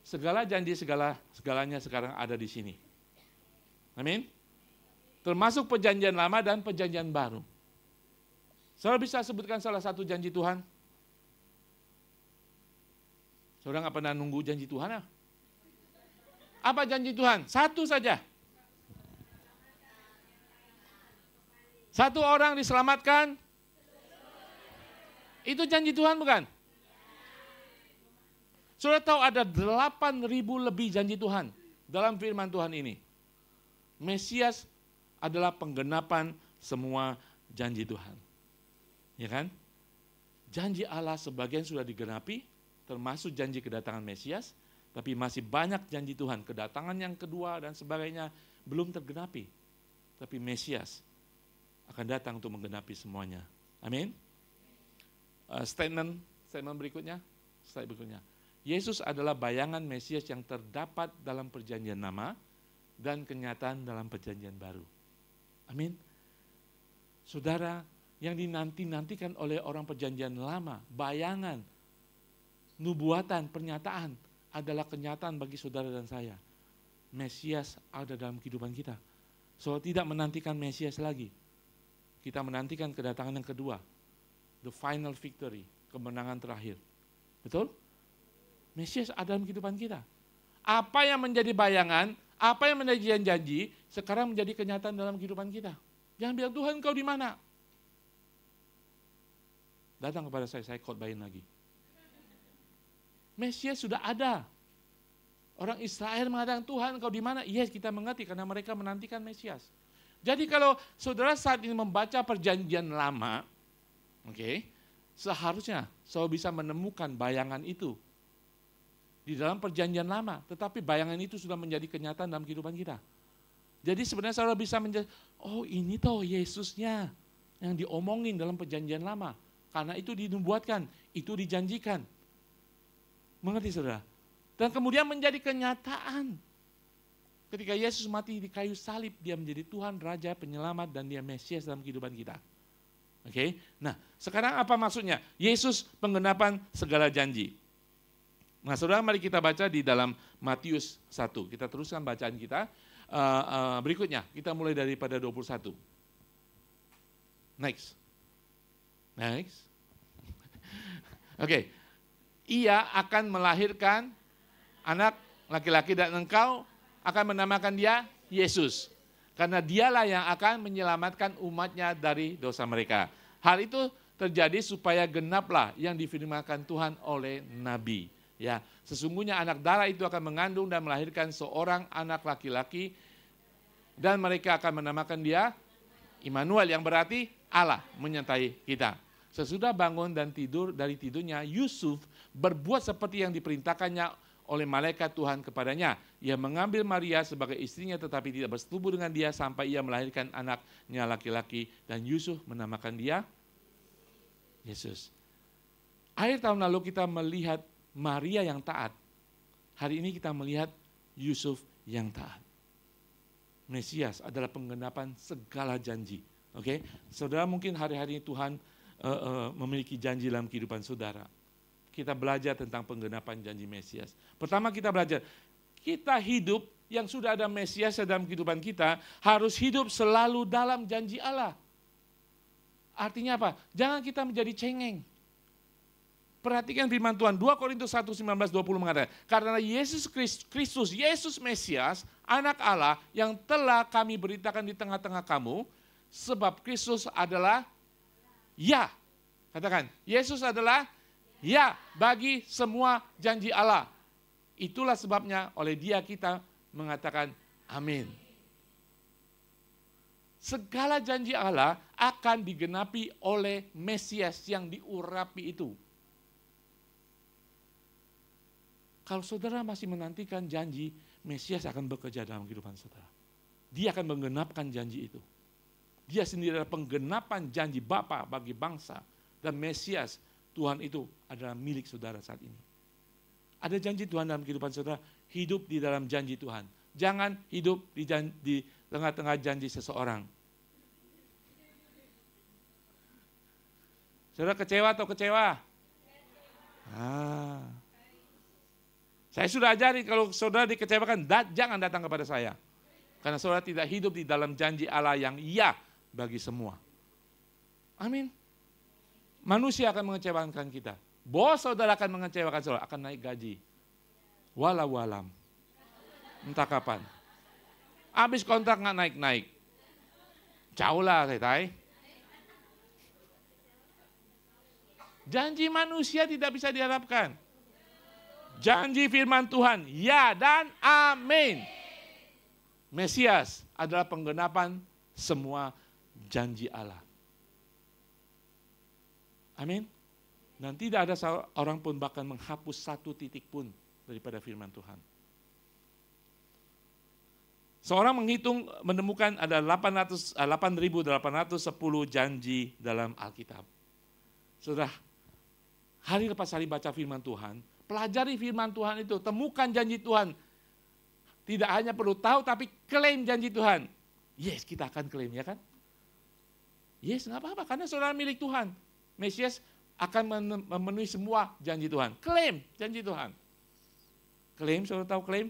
Segala janji, segalanya sekarang ada di sini. Amin. Termasuk perjanjian lama dan perjanjian baru. Saudara bisa sebutkan salah satu janji Tuhan? Saudara nggak pernah nunggu janji Tuhan ya? Apa janji Tuhan? Satu saja. Satu orang diselamatkan. Itu janji Tuhan bukan? Saudara tahu ada 8.000 lebih janji Tuhan dalam firman Tuhan ini. Mesias adalah penggenapan semua janji Tuhan. Ya kan? Janji Allah sebagian sudah digenapi, termasuk janji kedatangan Mesias, tapi masih banyak janji Tuhan, kedatangan yang kedua dan sebagainya belum tergenapi. Tapi Mesias akan datang untuk menggenapi semuanya. Amin. Statement berikutnya. Slide berikutnya. Yesus adalah bayangan Mesias yang terdapat dalam perjanjian lama dan kenyataan dalam perjanjian baru. Amin. Saudara, yang dinanti-nantikan oleh orang perjanjian lama, bayangan, nubuatan, pernyataan adalah kenyataan bagi saudara dan saya. Mesias ada dalam kehidupan kita. So tidak menantikan Mesias lagi. Kita menantikan kedatangan yang kedua. The final victory, kemenangan terakhir. Betul? Mesias ada dalam kehidupan kita. Apa yang menjadi bayangan, apa yang menjadi janji, sekarang menjadi kenyataan dalam kehidupan kita. Jangan bilang, Tuhan engkau di mana? Datang kepada saya khotbahin lagi. Mesias sudah ada. Orang Israel mengatakan, Tuhan engkau di mana? Yes, kita mengerti karena mereka menantikan Mesias. Jadi kalau saudara saat ini membaca perjanjian lama, seharusnya saudara bisa menemukan bayangan itu di dalam perjanjian lama, tetapi bayangan itu sudah menjadi kenyataan dalam kehidupan kita. Jadi sebenarnya saudara bisa oh ini toh Yesusnya yang diomongin dalam perjanjian lama. Karena itu dinubuatkan, itu dijanjikan. Mengerti saudara? Dan kemudian menjadi kenyataan. Ketika Yesus mati di kayu salib, dia menjadi Tuhan, Raja, Penyelamat, dan dia Mesias dalam kehidupan kita. Nah sekarang apa maksudnya? Yesus penggenapan segala janji. Nah saudara, mari kita baca di dalam Matius 1. Kita teruskan bacaan kita. Berikutnya, kita mulai daripada 21. Next. Ia akan melahirkan anak laki-laki dan engkau akan menamakan dia Yesus. Karena dialah yang akan menyelamatkan umatnya dari dosa mereka. Hal itu terjadi supaya genaplah yang difirmankan Tuhan oleh Nabi. Ya, sesungguhnya anak darah itu akan mengandung dan melahirkan seorang anak laki-laki dan mereka akan menamakan dia Immanuel, yang berarti Allah menyertai kita. Sesudah bangun dan tidur dari tidurnya, Yusuf berbuat seperti yang diperintahkannya oleh malaikat Tuhan kepadanya. Ia mengambil Maria sebagai istrinya tetapi tidak bersetubuh dengan dia sampai ia melahirkan anaknya laki-laki dan Yusuf menamakan dia Yesus. Akhir tahun lalu kita melihat Maria yang taat. Hari ini kita melihat Yusuf yang taat. Mesias adalah penggenapan segala janji. Oke, saudara, mungkin hari-hari ini Tuhan memiliki janji dalam kehidupan saudara. Kita belajar tentang penggenapan janji Mesias. Pertama kita belajar, kita hidup yang sudah ada Mesias dalam kehidupan kita, harus hidup selalu dalam janji Allah. Artinya apa? Jangan kita menjadi cengeng. Perhatikan firman Tuhan, 2 Korintus 1, 19-20 mengatakan, karena Yesus Kristus, Yesus Mesias, anak Allah yang telah kami beritakan di tengah-tengah kamu, sebab Kristus adalah ya. Katakan, Yesus adalah ya bagi semua janji Allah. Itulah sebabnya oleh dia kita mengatakan amin. Segala janji Allah akan digenapi oleh Mesias yang diurapi itu. Kalau saudara masih menantikan janji, Mesias akan bekerja dalam kehidupan saudara. Dia akan menggenapkan janji itu. Dia sendiri adalah penggenapan janji Bapa bagi bangsa. Dan Mesias, Tuhan itu adalah milik saudara saat ini. Ada janji Tuhan dalam kehidupan saudara, hidup di dalam janji Tuhan. Jangan hidup di tengah-tengah janji seseorang. Saudara kecewa atau kecewa? Saya sudah ajari kalau saudara dikecewakan, jangan datang kepada saya. Karena saudara tidak hidup di dalam janji Allah yang ya bagi semua. Amin. Manusia akan mengecewakan kita. Bos saudara akan mengecewakan saudara, akan naik gaji. Walau alam. Entah kapan. Habis kontrak nggak naik-naik. Jauh lah, Tetai. Janji manusia tidak bisa diharapkan. Janji firman Tuhan, ya dan amin. Mesias adalah penggenapan semua janji Allah. Amin. Dan tidak ada orang pun bahkan menghapus satu titik pun daripada firman Tuhan. Seorang menemukan ada 8.810 janji dalam Alkitab. Sudah hari lepas hari baca firman Tuhan, pelajari firman Tuhan itu, temukan janji Tuhan. Tidak hanya perlu tahu, tapi klaim janji Tuhan. Yes, kita akan klaim, ya kan? Yes, nggak apa-apa, karena saudara milik Tuhan. Mesias akan memenuhi semua janji Tuhan. Klaim janji Tuhan. Klaim, saudara tahu klaim?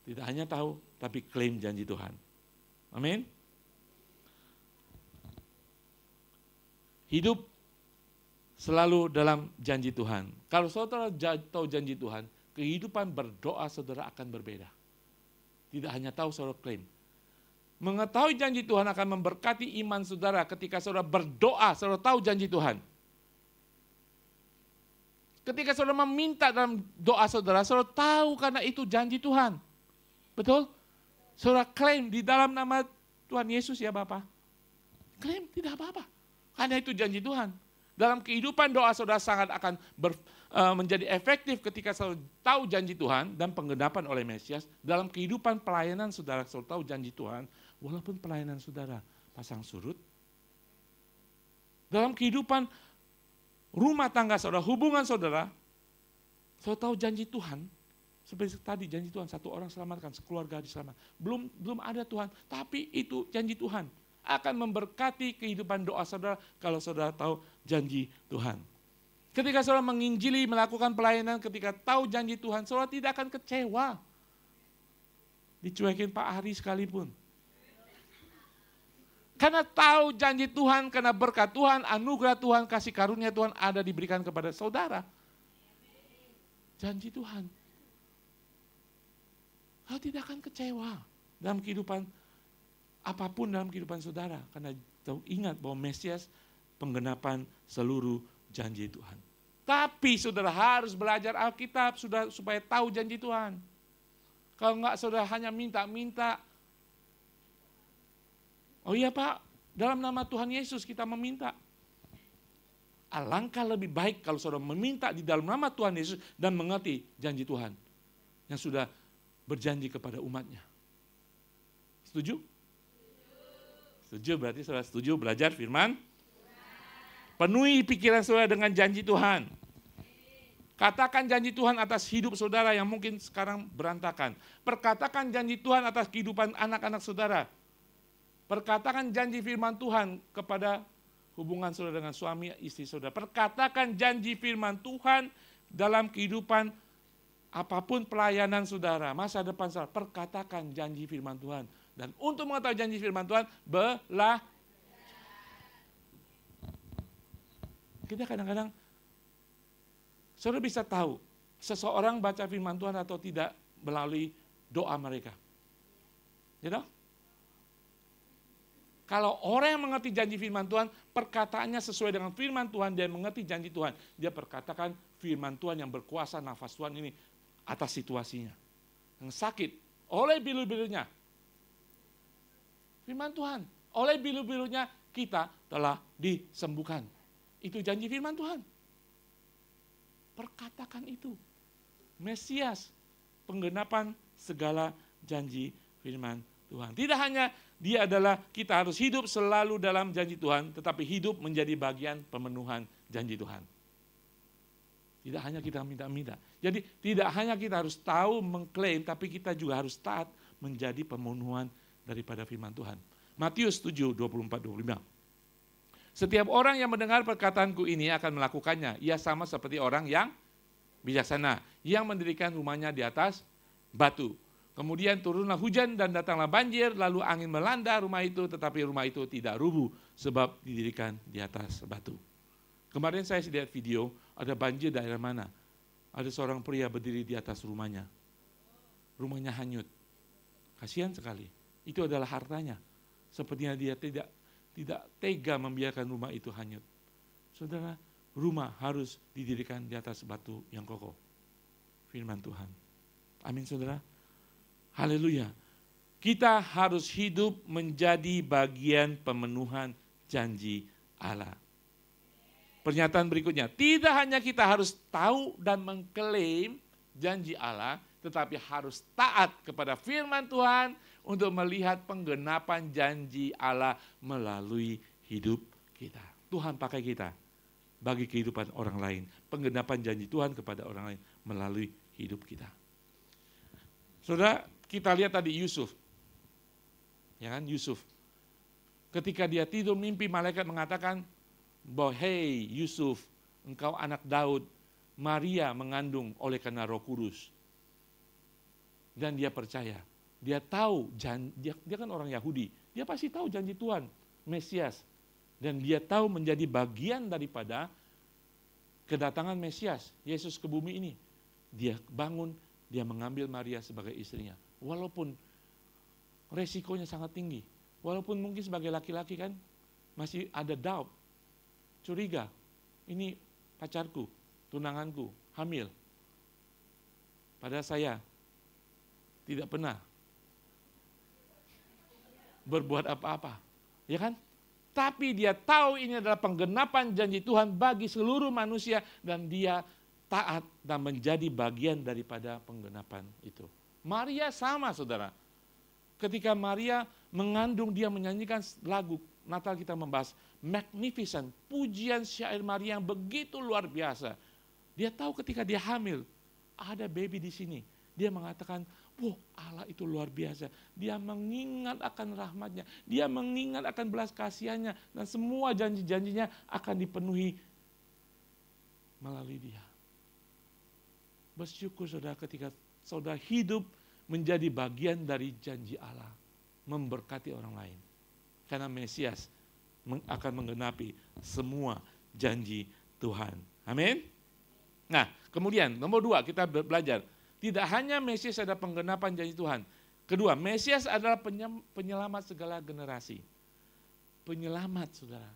Tidak hanya tahu, tapi klaim janji Tuhan. Amin. Hidup selalu dalam janji Tuhan. Kalau saudara tahu janji Tuhan, kehidupan berdoa saudara akan berbeda. Tidak hanya tahu, saudara klaim. Mengetahui janji Tuhan akan memberkati iman saudara ketika saudara berdoa, saudara tahu janji Tuhan. Ketika saudara meminta dalam doa saudara, saudara tahu karena itu janji Tuhan. Betul? Saudara klaim di dalam nama Tuhan Yesus ya Bapak. Klaim, tidak apa-apa. Karena itu janji Tuhan. Dalam kehidupan doa saudara sangat akan menjadi efektif ketika saudara tahu janji Tuhan dan penggenapan oleh Mesias. Dalam kehidupan pelayanan saudara tahu janji Tuhan, walaupun pelayanan saudara pasang surut. Dalam kehidupan rumah tangga saudara, hubungan saudara tahu janji Tuhan. Seperti tadi janji Tuhan, satu orang selamatkan, sekeluarga diselamatkan. Belum ada Tuhan, tapi itu janji Tuhan. Akan memberkati kehidupan doa saudara kalau saudara tahu janji Tuhan. Ketika saudara menginjili, melakukan pelayanan, ketika tahu janji Tuhan, saudara tidak akan kecewa. Dicuekin Pak Ari sekalipun. Karena tahu janji Tuhan, karena berkat Tuhan, anugerah Tuhan, kasih karunia Tuhan ada diberikan kepada saudara. Janji Tuhan. Saudara tidak akan kecewa dalam kehidupan apapun dalam kehidupan saudara. Karena ingat bahwa Mesias penggenapan seluruh janji Tuhan. Tapi saudara harus belajar Alkitab supaya tahu janji Tuhan. Kalau enggak saudara hanya minta-minta. Oh iya Pak, dalam nama Tuhan Yesus kita meminta. Alangkah lebih baik kalau saudara meminta di dalam nama Tuhan Yesus dan mengerti janji Tuhan yang sudah berjanji kepada umatnya. Setuju? Setuju, berarti saudara setuju belajar firman? Penuhi pikiran saudara dengan janji Tuhan. Katakan janji Tuhan atas hidup saudara yang mungkin sekarang berantakan. Perkatakan janji Tuhan atas kehidupan anak-anak saudara. Perkatakan janji firman Tuhan kepada hubungan saudara dengan suami istri saudara. Perkatakan janji firman Tuhan dalam kehidupan apapun pelayanan saudara, masa depan saudara. Perkatakan janji firman Tuhan. Dan untuk mengetahui janji firman Tuhan, kita kadang-kadang, saudara bisa tahu seseorang baca firman Tuhan atau tidak melalui doa mereka. You know? Kalau orang yang mengerti janji firman Tuhan, perkataannya sesuai dengan firman Tuhan, dia mengerti janji Tuhan. Dia perkatakan firman Tuhan yang berkuasa, nafas Tuhan ini atas situasinya. Yang sakit, oleh bilu-bilunya. Firman Tuhan, oleh bilu-bilunya kita telah disembuhkan. Itu janji firman Tuhan. Perkatakan itu. Mesias, penggenapan segala janji firman Tuhan. Tidak hanya dia adalah kita harus hidup selalu dalam janji Tuhan, tetapi hidup menjadi bagian pemenuhan janji Tuhan. Tidak hanya kita minta-minta. Jadi tidak hanya kita harus tahu, mengklaim, tapi kita juga harus taat menjadi pemenuhan daripada firman Tuhan. Matius 7, 24-25. Setiap orang yang mendengar perkataanku ini akan melakukannya. Ia sama seperti orang yang bijaksana, yang mendirikan rumahnya di atas batu. Kemudian turunlah hujan dan datanglah banjir, lalu angin melanda rumah itu, tetapi rumah itu tidak rubuh sebab didirikan di atas batu. Kemarin saya lihat video, ada banjir daerah mana. Ada seorang pria berdiri di atas rumahnya. Rumahnya hanyut. Kasihan sekali. Itu adalah hartanya. Sepertinya dia tidak tega membiarkan rumah itu hanyut. Saudara, rumah harus didirikan di atas batu yang kokoh. Firman Tuhan. Amin saudara. Haleluya. Kita harus hidup menjadi bagian pemenuhan janji Allah. Pernyataan berikutnya, tidak hanya kita harus tahu dan mengklaim janji Allah, tetapi harus taat kepada firman Tuhan untuk melihat penggenapan janji Allah melalui hidup kita. Tuhan pakai kita bagi kehidupan orang lain. Penggenapan janji Tuhan kepada orang lain melalui hidup kita. Saudara, kita lihat tadi Yusuf. Ya kan, Yusuf. Ketika dia tidur mimpi, malaikat mengatakan bahwa, "Hei Yusuf, engkau anak Daud, Maria mengandung oleh karena Roh Kudus." Dan dia percaya. Dia tahu, dia kan orang Yahudi. Dia pasti tahu janji Tuhan, Mesias. Dan dia tahu menjadi bagian daripada kedatangan Mesias, Yesus ke bumi ini. Dia bangun, dia mengambil Maria sebagai istrinya. Walaupun resikonya sangat tinggi. Walaupun mungkin sebagai laki-laki kan masih ada doubt, curiga. Ini pacarku, tunanganku, hamil. Padahal saya tidak pernah berbuat apa-apa. Ya kan? Tapi dia tahu ini adalah penggenapan janji Tuhan bagi seluruh manusia dan dia taat dan menjadi bagian daripada penggenapan itu. Maria sama saudara. Ketika Maria mengandung, dia menyanyikan lagu Natal, kita membahas Magnificent, pujian syair Maria yang begitu luar biasa. Dia tahu ketika dia hamil, ada baby di sini. Dia mengatakan, "Wah, Allah itu luar biasa." Dia mengingat akan rahmatnya, dia mengingat akan belas kasihannya, dan semua janji-janjinya akan dipenuhi melalui dia. Bersyukur saudara ketika saudara hidup menjadi bagian dari janji Allah, memberkati orang lain. Karena Mesias akan menggenapi semua janji Tuhan. Amin. Nah, kemudian nomor 2 kita belajar. Tidak hanya Mesias ada penggenapan janji Tuhan. Kedua, Mesias adalah penyelamat segala generasi. Penyelamat saudara.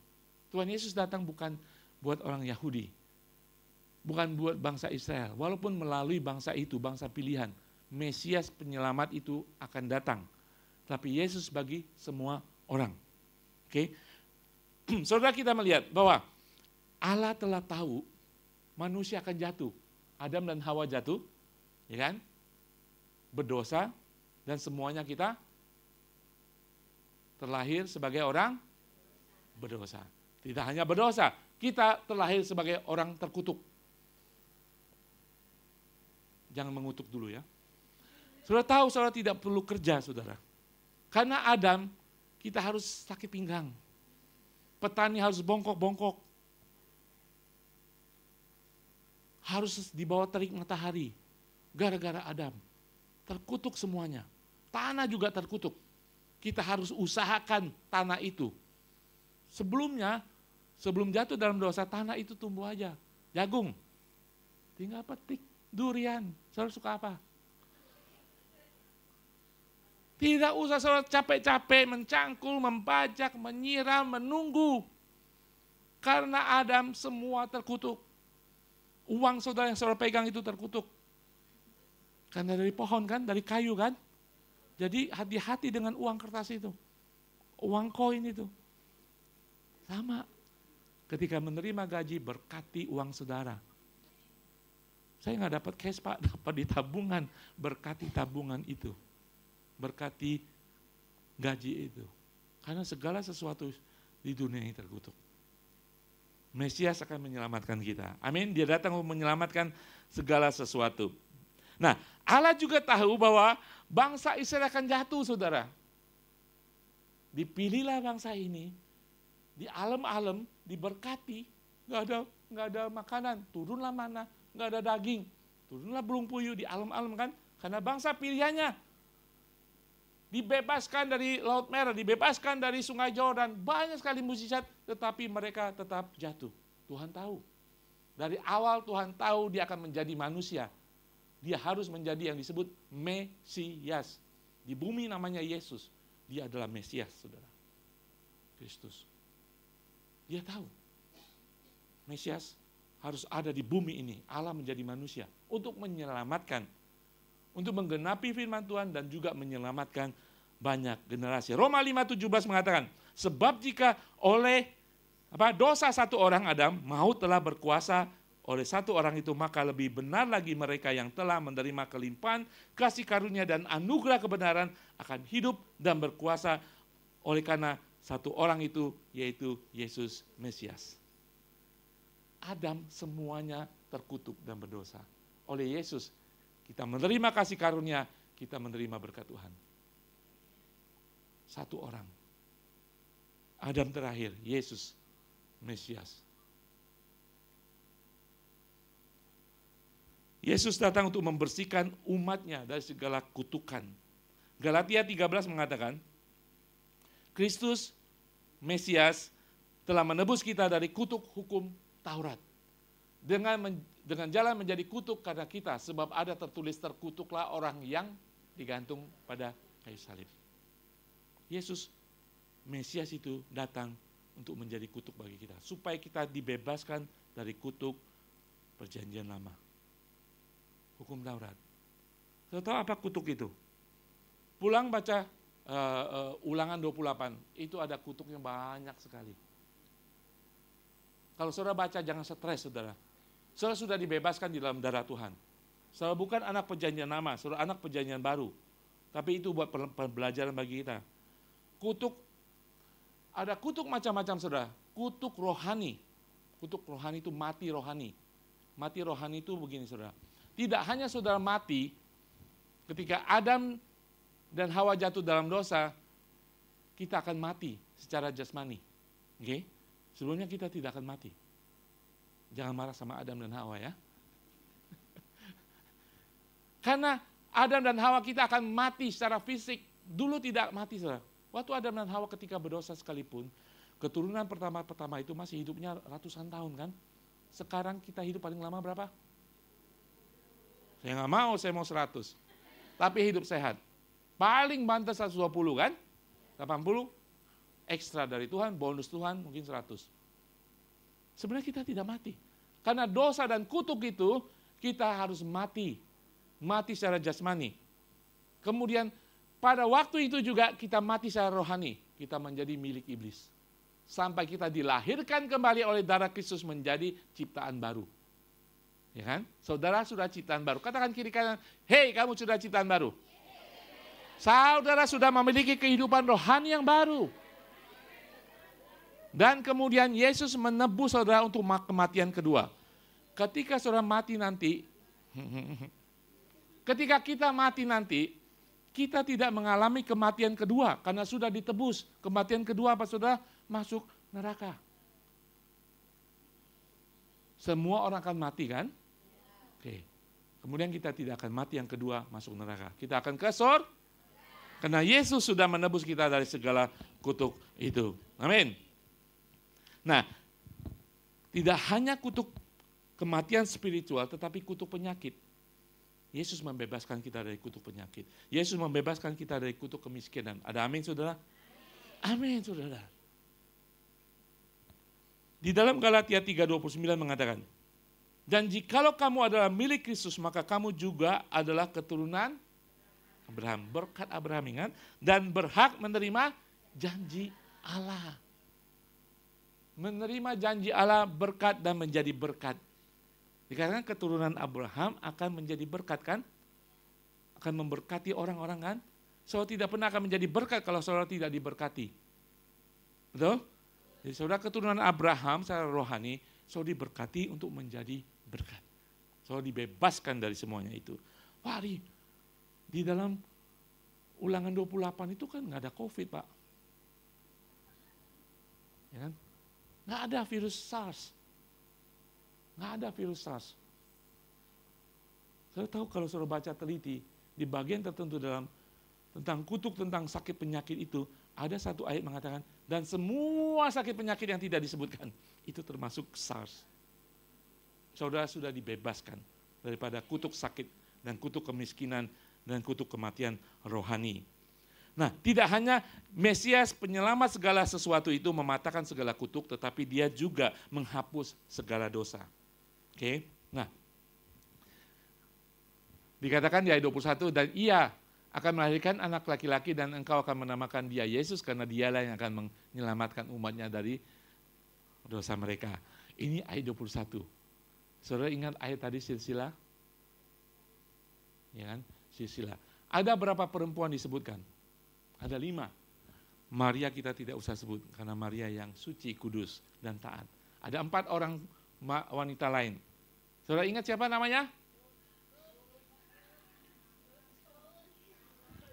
Tuhan Yesus datang bukan buat orang Yahudi. bukan buat bangsa Israel. Walaupun melalui bangsa itu, bangsa pilihan, Mesias penyelamat itu akan datang. Tapi Yesus bagi semua orang. Oke. Saudara, kita melihat bahwa Allah telah tahu manusia akan jatuh. Adam dan Hawa jatuh, ya kan? Berdosa, dan semuanya kita terlahir sebagai orang berdosa. Tidak hanya berdosa, kita terlahir sebagai orang terkutuk. Jangan mengutuk dulu ya. Saudara tahu, saudara tidak perlu kerja, saudara. Karena Adam, kita harus sakit pinggang. Petani harus bongkok-bongkok. Harus di bawah terik matahari. Gara-gara Adam. Terkutuk semuanya. Tanah juga terkutuk. Kita harus usahakan tanah itu. Sebelumnya, sebelum jatuh dalam dosa, tanah itu tumbuh aja. Jagung. Tinggal petik. Durian. Saudara suka apa? Tidak usah saudara capek-capek mencangkul, membajak, menyiram, menunggu. Karena Adam semua terkutuk. Uang saudara yang saudara pegang itu terkutuk. Karena dari pohon kan, dari kayu kan. Jadi hati-hati dengan uang kertas itu. Uang koin itu. Sama. Ketika menerima gaji, berkati uang saudara. Saya nggak dapat cash Pak, dapat di tabungan. Berkati tabungan itu. Berkati gaji itu. Karena segala sesuatu di dunia ini terkutuk. Mesias akan menyelamatkan kita. Amin. Dia datang untuk menyelamatkan segala sesuatu. Nah, Allah juga tahu bahwa bangsa Israel akan jatuh, saudara. Dipilihlah bangsa ini, di alam-alam, diberkati, nggak ada makanan, turunlah mana, nggak ada daging, turunlah burung puyuh di alam-alam kan, karena bangsa pilihannya. Dibebaskan dari Laut Merah, dibebaskan dari Sungai Yordan, banyak sekali mukjizat, tetapi mereka tetap jatuh. Tuhan tahu. Dari awal Tuhan tahu dia akan menjadi manusia. Dia harus menjadi yang disebut Mesias. Di bumi namanya Yesus. Dia adalah Mesias, saudara. Kristus. Dia tahu. Mesias harus ada di bumi ini. Allah menjadi manusia untuk menyelamatkan, untuk menggenapi firman Tuhan dan juga menyelamatkan banyak generasi. Roma 5:17 mengatakan, sebab jika oleh dosa satu orang Adam, maut telah berkuasa oleh satu orang itu, maka lebih benar lagi mereka yang telah menerima kelimpahan kasih karunia dan anugerah kebenaran akan hidup dan berkuasa oleh karena satu orang itu, yaitu Yesus Mesias. Adam semuanya terkutuk dan berdosa. Oleh Yesus kita menerima kasih karunia, kita menerima berkat Tuhan. Satu orang. Adam terakhir, Yesus Mesias. Yesus datang untuk membersihkan umatnya dari segala kutukan. Galatia 13 mengatakan, Kristus Mesias telah menebus kita dari kutuk hukum Taurat. Dengan jalan menjadi kutuk karena kita, sebab ada tertulis terkutuklah orang yang digantung pada kayu salib. Yesus Mesias itu datang untuk menjadi kutuk bagi kita, supaya kita dibebaskan dari kutuk perjanjian lama. Hukum Taurat. Saya tahu apa kutuk itu? Pulang baca Ulangan 28, itu ada kutuknya banyak sekali. Kalau saudara baca jangan stres, saudara. Saudara sudah dibebaskan di dalam darah Tuhan. Saudara bukan anak perjanjian lama, saudara anak perjanjian baru. Tapi itu buat pembelajaran bagi kita. Kutuk, ada kutuk macam-macam, saudara. Kutuk rohani. Kutuk rohani itu mati rohani. Mati rohani itu begini, saudara. Tidak hanya saudara mati ketika Adam dan Hawa jatuh dalam dosa, kita akan mati secara jasmani. Oke? Sebelumnya kita tidak akan mati. Jangan marah sama Adam dan Hawa ya. Karena Adam dan Hawa kita akan mati secara fisik. Dulu tidak mati, saudara. Waktu Adam dan Hawa ketika berdosa sekalipun, keturunan pertama-pertama itu masih hidupnya ratusan tahun kan. Sekarang kita hidup paling lama berapa? Saya nggak mau, saya mau 100. Tapi hidup sehat. Paling banter 120 kan? 80 ekstra dari Tuhan, bonus Tuhan mungkin 100. Sebenarnya kita tidak mati. Karena dosa dan kutuk itu kita harus mati. Mati secara jasmani. Kemudian pada waktu itu juga kita mati secara rohani. Kita menjadi milik iblis. Sampai kita dilahirkan kembali oleh darah Kristus menjadi ciptaan baru. Ya kan? Saudara sudah ciptaan baru. Katakan kiri kanan, hei kamu sudah ciptaan baru. Saudara sudah memiliki kehidupan rohani yang baru. Dan kemudian Yesus menebus saudara untuk kematian kedua. Ketika saudara mati nanti, ketika kita mati nanti, kita tidak mengalami kematian kedua karena sudah ditebus. Kematian kedua apa saudara? Masuk neraka. Semua orang akan mati kan? Oke. Kemudian kita tidak akan mati yang kedua masuk neraka. Kita akan ke surga. Karena Yesus sudah menebus kita dari segala kutuk itu. Amin. Nah, tidak hanya kutuk kematian spiritual, tetapi kutuk penyakit. Yesus membebaskan kita dari kutuk penyakit. Yesus membebaskan kita dari kutuk kemiskinan. Ada amin, saudara? Amin, saudara. Di dalam Galatia 3:29 mengatakan, dan jikalau kamu adalah milik Kristus, maka kamu juga adalah keturunan Abraham. Berkat Abraham, ingat. Dan berhak menerima janji Allah. Menerima janji Allah berkat dan menjadi berkat. Dikatakan keturunan Abraham akan menjadi berkat kan? Akan memberkati orang-orang kan? Saudara tidak pernah akan menjadi berkat kalau saudara tidak diberkati. Betul? Jadi saudara keturunan Abraham secara rohani, saudara diberkati untuk menjadi berkat. Saudara dibebaskan dari semuanya itu. Wah, di dalam Ulangan 28 itu kan nggak ada COVID, Pak. Ya kan? Nggak ada virus SARS. Nggak ada virus SARS. Saya tahu kalau saudara baca teliti, di bagian tertentu dalam tentang kutuk, tentang sakit penyakit itu, ada satu ayat mengatakan, dan semua sakit penyakit yang tidak disebutkan, itu termasuk SARS. Saudara sudah dibebaskan daripada kutuk sakit dan kutuk kemiskinan dan kutuk kematian rohani. Nah, tidak hanya Mesias penyelamat segala sesuatu itu mematahkan segala kutuk, tetapi dia juga menghapus segala dosa. Oke, nah, dikatakan di ayat 21, dan ia akan melahirkan anak laki-laki dan engkau akan menamakan dia Yesus karena dialah yang akan menyelamatkan umatnya dari dosa mereka. Ini ayat 21. Saudara ingat ayat tadi silsilah? Ya kan? Silsilah. Ada berapa perempuan disebutkan? Ada 5. Maria kita tidak usah sebut karena Maria yang suci, kudus, dan taat. Ada 4 orang wanita lain. Saudara ingat siapa namanya?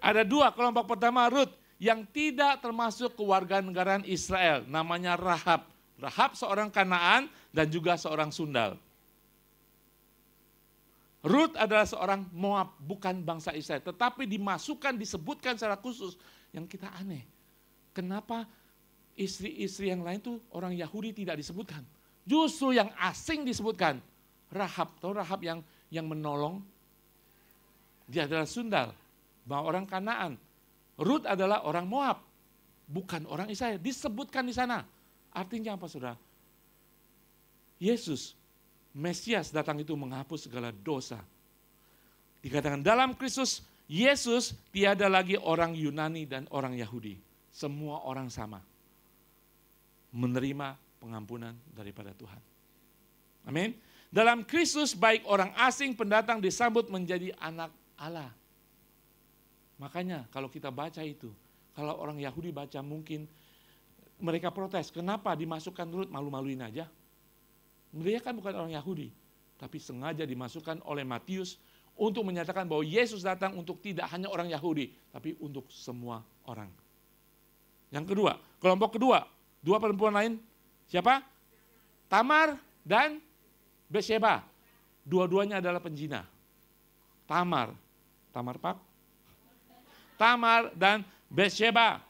Ada 2, kelompok pertama Rut yang tidak termasuk kewarganegaraan Israel, namanya Rahab. Rahab seorang Kanaan dan juga seorang Sundal. Rut adalah seorang Moab, bukan bangsa Israel, tetapi dimasukkan, disebutkan secara khusus. Yang kita aneh, kenapa istri-istri yang lain tuh orang Yahudi tidak disebutkan? Justru yang asing disebutkan. Rahab, atau Rahab yang menolong, dia adalah Sundal, orang Kanaan. Rut adalah orang Moab, bukan orang Israel, disebutkan di sana. Artinya apa, saudara? Yesus, Mesias datang itu menghapus segala dosa. Dikatakan dalam Kristus Yesus tiada lagi orang Yunani dan orang Yahudi. Semua orang sama. Menerima pengampunan daripada Tuhan. Amin. Dalam Kristus baik orang asing pendatang disambut menjadi anak Allah. Makanya kalau kita baca itu, kalau orang Yahudi baca mungkin mereka protes. Kenapa dimasukkan Rut, malu-maluin aja? Dia kan bukan orang Yahudi, tapi sengaja dimasukkan oleh Matius untuk menyatakan bahwa Yesus datang untuk tidak hanya orang Yahudi, tapi untuk semua orang. Yang kedua, kelompok kedua, 2 perempuan lain, siapa? Tamar dan Betsyeba. Dua-duanya adalah penjina. Tamar dan Betsyeba.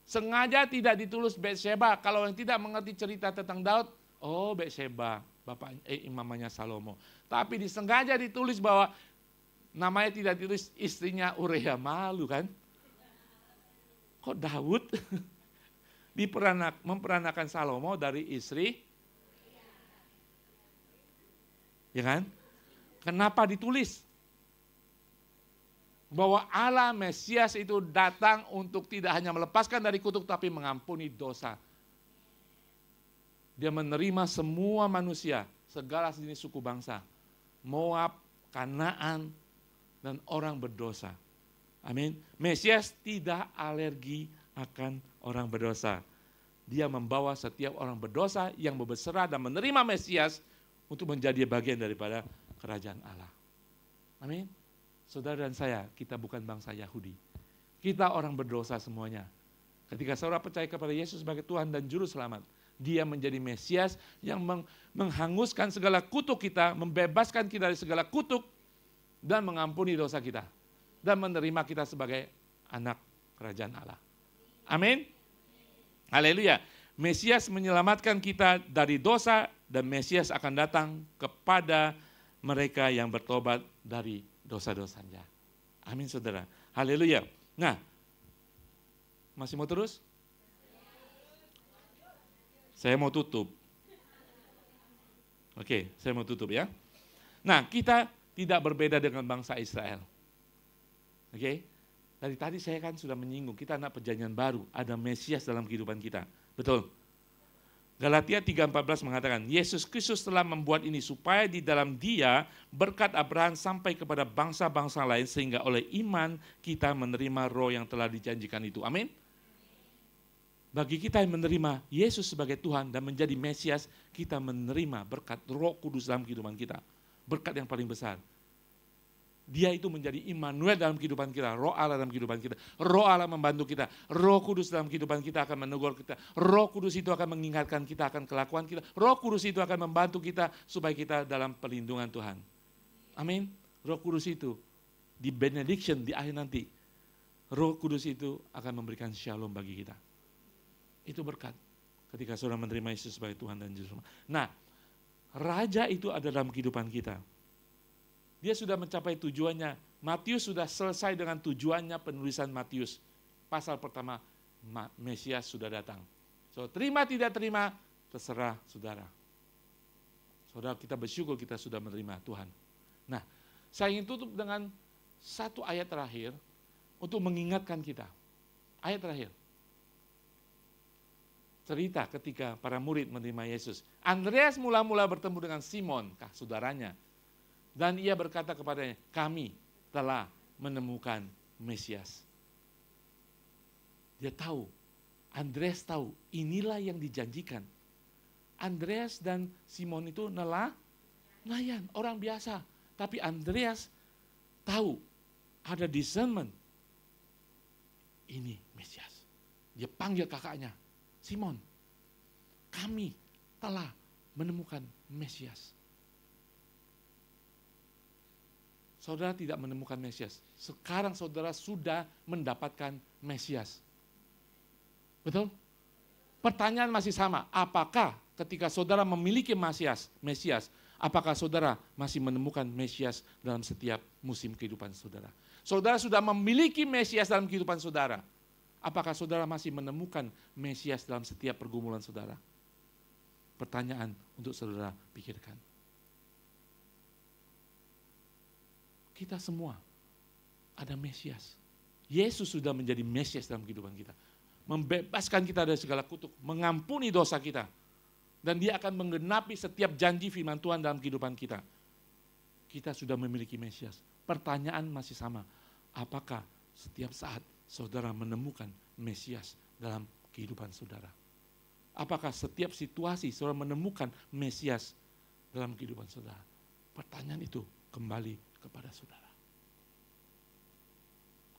Sengaja tidak ditulis Betsyeba, kalau yang tidak mengerti cerita tentang Daud, oh Betsyeba, mamanya Salomo. Tapi disengaja ditulis bahwa namanya tidak ditulis istrinya Urea, malu kan? Kok Daud memperanakan Salomo dari istri? Ya kan? Kenapa ditulis? Bahwa Allah Mesias itu datang untuk tidak hanya melepaskan dari kutuk, tapi mengampuni dosa. Dia menerima semua manusia, segala jenis suku bangsa, Moab, Kanaan, dan orang berdosa. Amin. Mesias tidak alergi akan orang berdosa. Dia membawa setiap orang berdosa yang berserah dan menerima Mesias untuk menjadi bagian daripada kerajaan Allah. Amin. Saudara dan saya, kita bukan bangsa Yahudi. Kita orang berdosa semuanya. Ketika saudara percaya kepada Yesus sebagai Tuhan dan Juru Selamat, Dia menjadi Mesias yang menghanguskan segala kutuk kita, membebaskan kita dari segala kutuk, dan mengampuni dosa kita. Dan menerima kita sebagai anak kerajaan Allah. Amin. Haleluya. Mesias menyelamatkan kita dari dosa, dan Mesias akan datang kepada mereka yang bertobat dari dosa-dosanya. Amin saudara. Haleluya. Nah, masih mau terus? Saya mau tutup. Oke, saya mau tutup ya. Nah, kita tidak berbeda dengan bangsa Israel. Oke, dari tadi saya kan sudah menyinggung, kita anak perjanjian baru, ada Mesias dalam kehidupan kita. Betul? Galatia 3:14 mengatakan, Yesus Kristus telah membuat ini supaya di dalam Dia berkat Abraham sampai kepada bangsa-bangsa lain, sehingga oleh iman kita menerima roh yang telah dijanjikan itu. Amin? Bagi kita yang menerima Yesus sebagai Tuhan dan menjadi Mesias, kita menerima berkat Roh Kudus dalam kehidupan kita. Berkat yang paling besar. Dia itu menjadi Immanuel dalam kehidupan kita, Roh Allah dalam kehidupan kita. Roh Allah membantu kita, Roh Kudus dalam kehidupan kita akan menegur kita. Roh Kudus itu akan mengingatkan kita akan kelakuan kita. Roh Kudus itu akan membantu kita supaya kita dalam perlindungan Tuhan. Amin. Roh Kudus itu di benediction di akhir nanti, Roh Kudus itu akan memberikan shalom bagi kita. Itu berkat ketika saudara menerima Yesus sebagai Tuhan dan Juru Selamat. Nah, Raja itu ada dalam kehidupan kita. Dia sudah mencapai tujuannya. Matius sudah selesai dengan tujuannya penulisan Matius. Pasal pertama, Mesias sudah datang. So, terima tidak terima, terserah saudara. Saudara, kita bersyukur kita sudah menerima Tuhan. Nah, saya ingin tutup dengan satu ayat terakhir untuk mengingatkan kita. Ayat terakhir. Cerita ketika para murid menerima Yesus. Andreas mula-mula bertemu dengan Simon, saudaranya. Dan ia berkata kepadanya, kami telah menemukan Mesias. Dia tahu, Andreas tahu, inilah yang dijanjikan. Andreas dan Simon itu nelayan, orang biasa. Tapi Andreas tahu, ada discernment. Ini Mesias. Dia panggil kakaknya, Simon, kami telah menemukan Mesias. Saudara tidak menemukan Mesias. Sekarang saudara sudah mendapatkan Mesias. Betul? Pertanyaan masih sama. Apakah ketika saudara memiliki Mesias, apakah saudara masih menemukan Mesias dalam setiap musim kehidupan saudara? Saudara sudah memiliki Mesias dalam kehidupan saudara. Apakah saudara masih menemukan Mesias dalam setiap pergumulan saudara? Pertanyaan untuk saudara pikirkan. Kita semua ada Mesias. Yesus sudah menjadi Mesias dalam kehidupan kita. Membebaskan kita dari segala kutuk, mengampuni dosa kita. Dan Dia akan menggenapi setiap janji firman Tuhan dalam kehidupan kita. Kita sudah memiliki Mesias. Pertanyaan masih sama. Apakah setiap saat saudara menemukan Mesias dalam kehidupan saudara? Apakah setiap situasi saudara menemukan Mesias dalam kehidupan saudara? Pertanyaan itu kembali kepada saudara.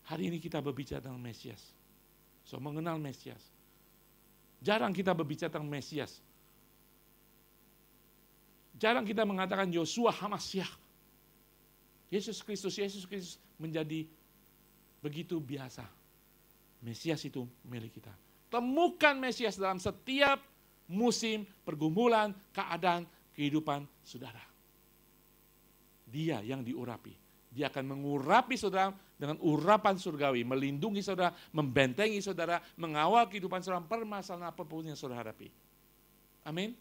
Hari ini kita berbicara tentang Mesias. So, mengenal Mesias. Jarang kita berbicara tentang Mesias. Jarang kita mengatakan Yosua Hamasyah. Yesus Kristus menjadi begitu biasa. Mesias itu milik kita. Temukan Mesias dalam setiap musim, pergumulan, keadaan, kehidupan saudara. Dia yang diurapi. Dia akan mengurapi saudara dengan urapan surgawi. Melindungi saudara, membentengi saudara, mengawal kehidupan saudara, permasalahan apapun yang saudara hadapi. Amin.